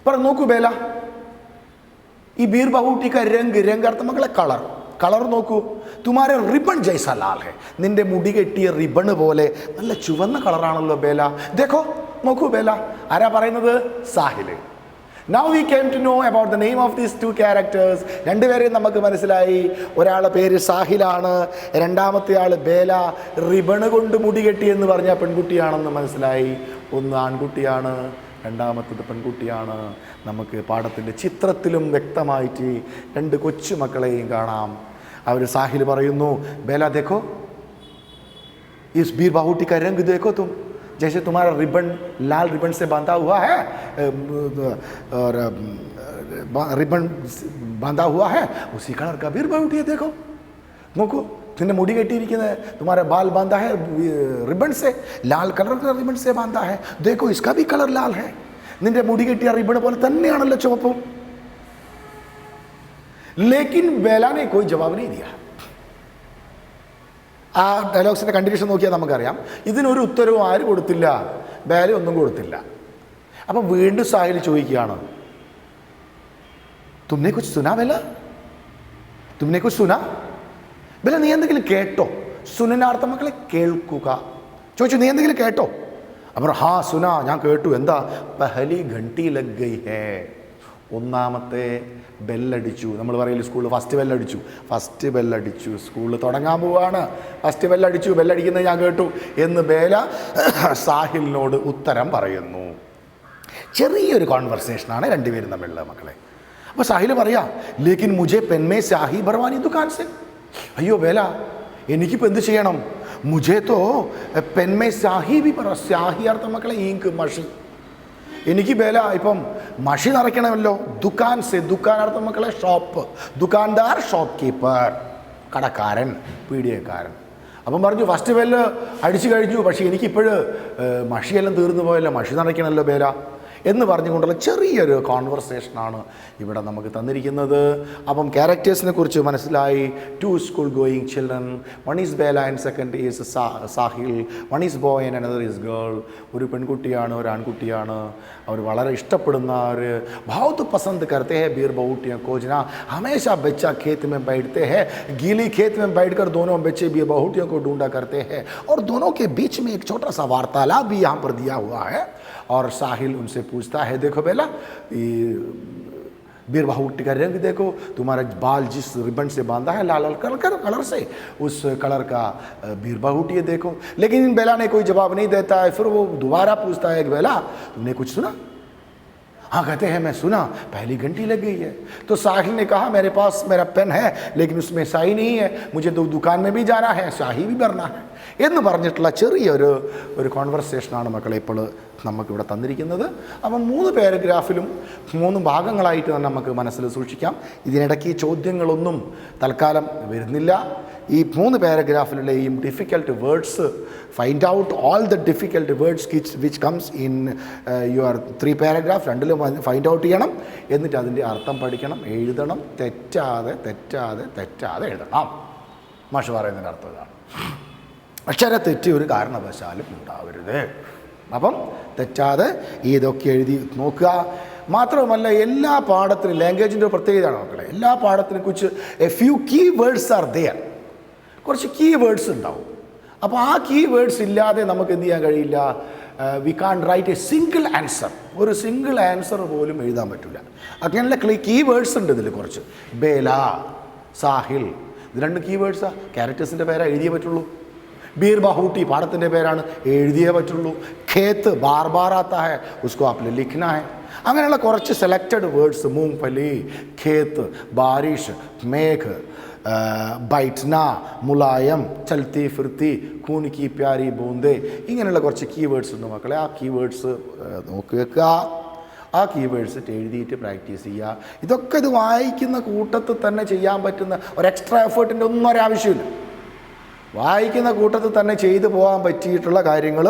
പറഞ്ഞു നോക്കൂ ബേല, ഈ ബീർ ബഹൂട്ടി ക രംഗ് അർത്ഥം മക്കളെ കളർ നോക്കൂ. തുമാരെ റിബൺ ജൈസ ലാൽ ഹെ, നിന്റെ മുടി കെട്ടിയ റിബൺ പോലെ നല്ല ചുവന്ന കളറാണല്ലോ ബേല. ദേഖോ നോക്കൂ ബേല. ആരാ പറയുന്നത്? Sahil. Now we came to know about the name of these 2 characters. രണ്ടുപേരെയും നമുക്ക് മനസ്സിലായി. ഒരാളുടെ പേര് സാഹിലാണ്, രണ്ടാമത്തെ ആൾ ബേല. റിബൺ കൊണ്ട് മുടി കെട്ടി എന്ന് പറഞ്ഞാൽ പെൺകുട്ടിയാണെന്ന് മനസ്സിലായി. ഒന്ന് ആൺകുട്ടിയാണ്, രണ്ടാമത്തത് പെൺകുട്ടിയാണ്. നമുക്ക് പാഠത്തിൻ്റെ ചിത്രത്തിലും വ്യക്തമായിട്ട് 2 കൊച്ചുമക്കളെയും കാണാം. അവർ സാഹിൽ പറയുന്നു, ബേല देखो इस बीर बाहुटी का रंग देखो तुम, जैसे तुम्हारा रिबन लाल रिबन से बांधा हुआ है, और रिबन बांधा हुआ है उसी कलर का बीर बाहुटी है. देखो നോക്കൂ, നിന്റെ മുടി കെട്ടിയിരിക്കുന്നത് तुम्हारा बाल बांधा है रिबन से, लाल कलर का रिबन से बांधा है. देखो इसका भी कलर लाल है. നിന്റെ മുടി കെട്ടിയ റിബൺ പോലെ തന്നെയാണല്ലോ ചുവപ്പും. ലേക്കിൻ ബേല ने कोई जवाब नहीं दिया. ആ ഡയലോഗ്സിൻ്റെ കണ്ടിന്യൂഷൻ നോക്കിയാൽ നമുക്കറിയാം ഇതിനൊരു ഉത്തരവും ആര് കൊടുത്തില്ല? ബേല ഒന്നും കൊടുത്തില്ല. അപ്പം വീണ്ടും സാഹിൽ ചോദിക്കുകയാണ്, തുമ്നെ കുച്ച് സുനാ ബേല, തുമ്നെ കുച്ച് സുനാ ബേല, നീ എന്തെങ്കിലും കേട്ടോ? സുനനാർത്ഥം മക്കളെ കേൾക്കുക. ചോദിച്ചു, നീ എന്തെങ്കിലും കേട്ടോ? അപ്പോൾ ഹാ സുനാ, ഞാൻ കേട്ടു. എന്താ? പഹലി ഘണ്ടി ലഗ് ഗൈ ഹേ, ഒന്നാമത്തെ ബെല്ലടിച്ചു. നമ്മൾ പറയില്ല സ്കൂളിൽ ഫസ്റ്റ് ബെല്ലടിച്ചു, സ്കൂളിൽ തുടങ്ങാൻ പോവാണ്, ഫസ്റ്റ് ബെല്ലടിക്കുന്നത് ഞാൻ കേട്ടു എന്ന് ബേല സാഹിലിനോട് ഉത്തരം പറയുന്നു. ചെറിയൊരു കോൺവെർസേഷനാണ് രണ്ടുപേരും തമ്മിലുള്ള മക്കളെ. അപ്പോൾ സാഹിൽ പറയാ, ലേക്കിൻ മുझे पेन में स्याही भरवानी दुकान से. അയ്യോ ബേല, എനിക്കിപ്പോൾ എന്ത് ചെയ്യണം? മുझे तो पेन में स्याही भी भर, स्याही അർത്ഥം മക്കളെ ഇങ്ക്, മഷി. എനിക്ക് ബേല ഇപ്പം മഷി നിറയ്ക്കണമല്ലോ. ദുക്കാൻ സെ, ദുക്കാൻ അർത്ഥം മക്കളെ ഷോപ്പ്, ദുക്കാൻദാർ ഷോപ്പ് കീപ്പർ, കടക്കാരൻ, പീഡിയക്കാരൻ. അപ്പം പറഞ്ഞു ഫസ്റ്റ് ബെല്ല് അടിച്ചു കഴിഞ്ഞു, പക്ഷേ എനിക്കിപ്പോഴ് മഷിയെല്ലാം തീർന്നു പോയല്ലോ, മഷി നിറയ്ക്കണമല്ലോ ബേല എന്ന് പറഞ്ഞുകൊണ്ടുള്ള ചെറിയൊരു കോൺവെർസേഷനാണ് ഇവിടെ നമുക്ക് തന്നിരിക്കുന്നത്. അപ്പം ക്യാരക്ടേഴ്സിനെ കുറിച്ച് മനസ്സിലായി. 2 school going children, 1 is Bela and second is Sahil, 1 is boy and another is girl. ഒരു പെൺകുട്ടിയാണ്, ഒരു ആൺകുട്ടിയാണ്. അവർ വളരെ ഇഷ്ടപ്പെടുന്ന ഒരു बहुत पसंद करते हैं बीर बहुटियाँ खोजना. हमेशा बच्चा खेत में बैठते हैं, गीली खेत में बैठकर दोनों बच्चे बीर बहुटियों को ढूंढा करते हैं. और दोनों के बीच में एक छोटा सा वार्तालाप भी यहाँ पर दिया हुआ है. और साहिल उनसे पूछता है, देखो बेला, बीर बाहुटी का रंग देखो, तुम्हारा बाल जिस रिबन से बांधा है लाल कलर से, उस कलर का बीर बाहुटी है देखो. लेकिन बेला ने कोई जवाब नहीं देता है. फिर वो दोबारा पूछता है कि बेला तुमने कुछ सुना? हाँ कहते हैं मैं सुना, पहली घंटी लग गई है. तो साहिल ने कहा मेरे पास मेरा पेन है, लेकिन उसमें स्याही नहीं है, मुझे तो दुकान में भी जाना है, स्याही भी भरना है എന്ന് പറഞ്ഞിട്ടുള്ള ചെറിയൊരു കോൺവെർസേഷനാണ് മക്കളെ ഇപ്പോൾ നമുക്കിവിടെ തന്നിരിക്കുന്നത്. അപ്പം 3 പാരഗ്രാഫിലും 3 ഭാഗങ്ങളായിട്ട് തന്നെ നമുക്ക് മനസ്സിൽ സൂക്ഷിക്കാം. ഇതിനിടയ്ക്ക് ചോദ്യങ്ങളൊന്നും തൽക്കാലം വരുന്നില്ല. ഈ 3 പാരഗ്രാഫിലെയും difficult words, find out all the difficult words which comes in your 3 paragraph. 2ലും ഫൈൻഡ് ഔട്ട് ചെയ്യണം. എന്നിട്ട് അതിൻ്റെ അർത്ഥം പഠിക്കണം, എഴുതണം. തെറ്റാതെ എഴുതണം. മാഷ് പറയുന്നതിൻ്റെ അർത്ഥം ഇതാണ്. അക്ഷരത്തെറ്റ് ഒരു കാരണവശാലും ഉണ്ടാവരുത്. അപ്പം തെറ്റാതെ ഇതൊക്കെ എഴുതി നോക്കുക. മാത്രവുമല്ല എല്ലാ പാഠത്തിനും ലാംഗ്വേജിൻ്റെ പ്രത്യേകതയാണ് മക്കളെ. എല്ലാ പാഠത്തിനെ കുറിച്ച് a few key words are there. കുറച്ച് കീ വേർഡ്സ് ഉണ്ടാവും. അപ്പോൾ ആ കീ വേർഡ്സ് ഇല്ലാതെ നമുക്ക് എന്ത് ചെയ്യാൻ കഴിയില്ല? We can write a single answer. ഒരു സിംഗിൾ ആൻസർ പോലും എഴുതാൻ പറ്റില്ല. അങ്ങനെയുള്ള കീ വേർഡ്സ് ഉണ്ട് ഇതിൽ കുറച്ച്. ബേല, സാഹിൽ, ഇത് 2 കീ വേർഡ്സാണ്. ക്യാരക്ടേഴ്സിൻ്റെ പേരാ എഴുതിയേ പറ്റുള്ളൂ. बीर बाहुटी പാടത്തിൻ്റെ പേരാണ്, എഴുതിയേ പറ്റുള്ളൂ. ഖേത്ത് ബാർ ബാർ ആത്താ ഹെ, ഉസ്കോ ആപ്നെ ലിഖ്നാ ഹെ. അങ്ങനെയുള്ള കുറച്ച് സെലക്റ്റഡ് വേർഡ്സ്, മൂംഗ്ഫലി, ഖേത്ത്, ബാരിഷ്, മേഘ്, ബൈറ്റ്ന, മുലായം, ചൽത്തി ഫിർത്തി, കൂൻ കി പ്യാരി ബൂന്തേ, ഇങ്ങനെയുള്ള കുറച്ച് കീവേഡ്സ് ഉണ്ട് മക്കളെ. ആ കീവേഡ്സ് നോക്കി വെക്കുക. ആ കീവേഡ്സ് എഴുതിയിട്ട് പ്രാക്ടീസ് ചെയ്യുക. ഇതൊക്കെ ഇത് വായിക്കുന്ന കൂട്ടത്തിൽ തന്നെ ചെയ്യാൻ പറ്റുന്ന ഒരു എക്സ്ട്രാ എഫേർട്ടിൻ്റെ ഒന്നും ഒരാവശ്യമില്ല. വായിക്കുന്ന കൂട്ടത്തിൽ തന്നെ ചെയ്തു പോകാൻ പറ്റിയിട്ടുള്ള കാര്യങ്ങൾ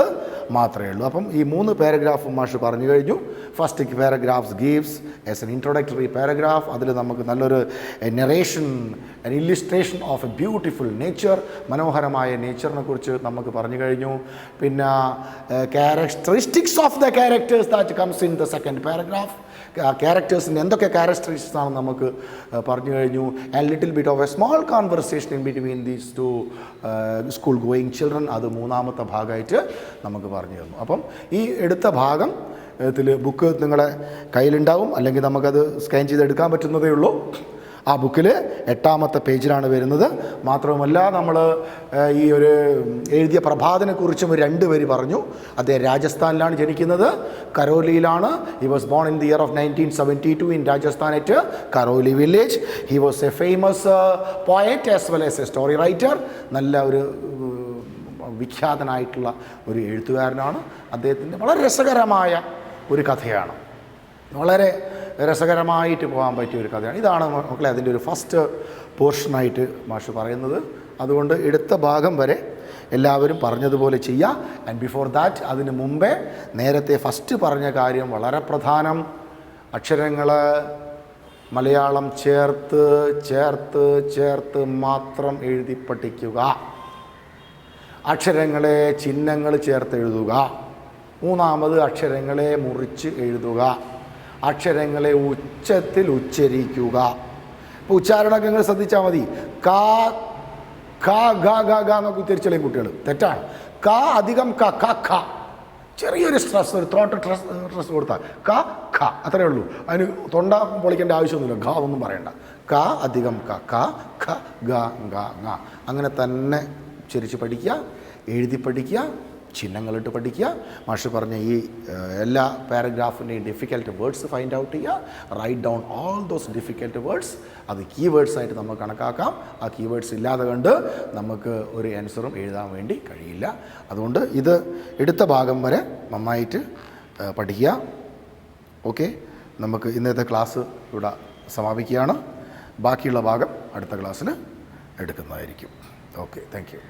മാത്രമേ ഉള്ളൂ. അപ്പം ഈ 3 പാരഗ്രാഫ് മാഷ് പറഞ്ഞു കഴിഞ്ഞു. First paragraphs gives as an introductory paragraph. അതിൽ നമുക്ക് നല്ലൊരു narration, an illustration of a beautiful nature, മനോഹരമായ നേച്ചറിനെ കുറിച്ച് നമുക്ക് പറഞ്ഞു കഴിഞ്ഞു. പിന്നെ characteristics of the characters that comes in the second paragraph. ക്യാരക്ടേഴ്സിൻ്റെ എന്തൊക്കെ ക്യാരക്ടറിസ്റ്റിക്സ് ആണ് നമുക്ക് പറഞ്ഞു കഴിഞ്ഞു. And little bit of a small conversation in between these 2 school going children, അത് 3ാമത്തെ ഭാഗമായിട്ട് നമുക്ക് പറഞ്ഞു തന്നു. അപ്പം ഈ എടുത്ത ഭാഗം ബുക്ക് നിങ്ങളുടെ കയ്യിലുണ്ടാവും, അല്ലെങ്കിൽ നമുക്കത് സ്കാൻ ചെയ്തെടുക്കാൻ പറ്റുന്നതേ ഉള്ളൂ. ആ ബുക്കിൽ 8ാമത്തെ പേജിലാണ് വരുന്നത്. മാത്രവുമല്ല നമ്മൾ ഈ ഒരു എഴുതിയ പ്രഭാതനെക്കുറിച്ചും 2 വരി പറഞ്ഞു. അദ്ദേഹം രാജസ്ഥാനിലാണ് ജനിക്കുന്നത്, കരോലിയിലാണ്. He was born in the year of 1972 in Rajasthan at Karauli village. He was a famous poet as well as a story writer. നല്ല ഒരു വിഖ്യാതനായിട്ടുള്ള ഒരു എഴുത്തുകാരനാണ്. അദ്ദേഹത്തിൻ്റെ വളരെ രസകരമായ ഒരു കഥയാണ്, വളരെ രസകരമായിട്ട് പോകാൻ പറ്റിയ ഒരു കഥയാണ്. ഇതാണ് മക്കളെ അതിൻ്റെ ഒരു ഫസ്റ്റ് പോർഷനായിട്ട് മാഷ് പറയുന്നത്. അതുകൊണ്ട് എടുത്ത ഭാഗം വരെ എല്ലാവരും പറഞ്ഞതുപോലെ ചെയ്യുക. ആൻഡ് ബിഫോർ ദാറ്റ്, അതിന് മുമ്പേ നേരത്തെ ഫസ്റ്റ് പറഞ്ഞ കാര്യം വളരെ പ്രധാനം. അക്ഷരങ്ങൾ മലയാളം ചേർത്ത് ചേർത്ത് ചേർത്ത് മാത്രം എഴുതി പഠിക്കുക. അക്ഷരങ്ങളെ ചിഹ്നങ്ങൾ ചേർത്ത് എഴുതുക. 3ാമത് അക്ഷരങ്ങളെ മുറിച്ച് എഴുതുക. അക്ഷരങ്ങളെ ഉച്ചത്തിൽ ഉച്ചരിക്കുക. ഇപ്പോൾ ഉച്ചാരണമൊക്കെ നിങ്ങൾ ശ്രദ്ധിച്ചാൽ മതി. കാ ഖ ഗ ഗ ഗ എന്നൊക്കെ ഉച്ചരിച്ചാലേ കുട്ടികൾ തെറ്റാണ്. ക അധികം ക ക ഖ, ചെറിയൊരു സ്ട്രെസ്, ഒരു ത്രോട്ട് സ്ട്രെസ് കൊടുത്താൽ ക ഖ, അത്രയേ ഉള്ളൂ. അതിന് തൊണ്ട പൊളിക്കേണ്ട ആവശ്യമൊന്നുമില്ല. ഖ ഒന്നും പറയണ്ട. ക അധികം ക ക ഖ ഗ ഗ ങ, അങ്ങനെ തന്നെ ഉച്ചരിച്ച് പഠിക്കുക, എഴുതി പഠിക്കുക, ചിഹ്നങ്ങളിട്ട് പഠിക്കുക. മാഷ് പറഞ്ഞ ഈ എല്ലാ പാരഗ്രാഫിൻ്റെയും ഡിഫിക്കൽട്ട് വേർഡ്സ് ഫൈൻഡ് ഔട്ട് ചെയ്യുക. Write down all those difficult words. അത് കീവേഡ്സായിട്ട് നമുക്ക് കണക്കാക്കാം. ആ കീവേഡ്സ് ഇല്ലാതെ കണ്ട് നമുക്ക് ഒരു ആൻസറും എഴുതാൻ വേണ്ടി കഴിയില്ല. അതുകൊണ്ട് ഇത് എടുത്ത ഭാഗം വരെ നന്നായിട്ട് പഠിക്കുക. ഓക്കെ, നമുക്ക് ഇന്നത്തെ ക്ലാസ് ഇവിടെ സമാപിക്കുകയാണ്. ബാക്കിയുള്ള ഭാഗം അടുത്ത ക്ലാസ്സിൽ എടുക്കുന്നതായിരിക്കും. Okay, thank you.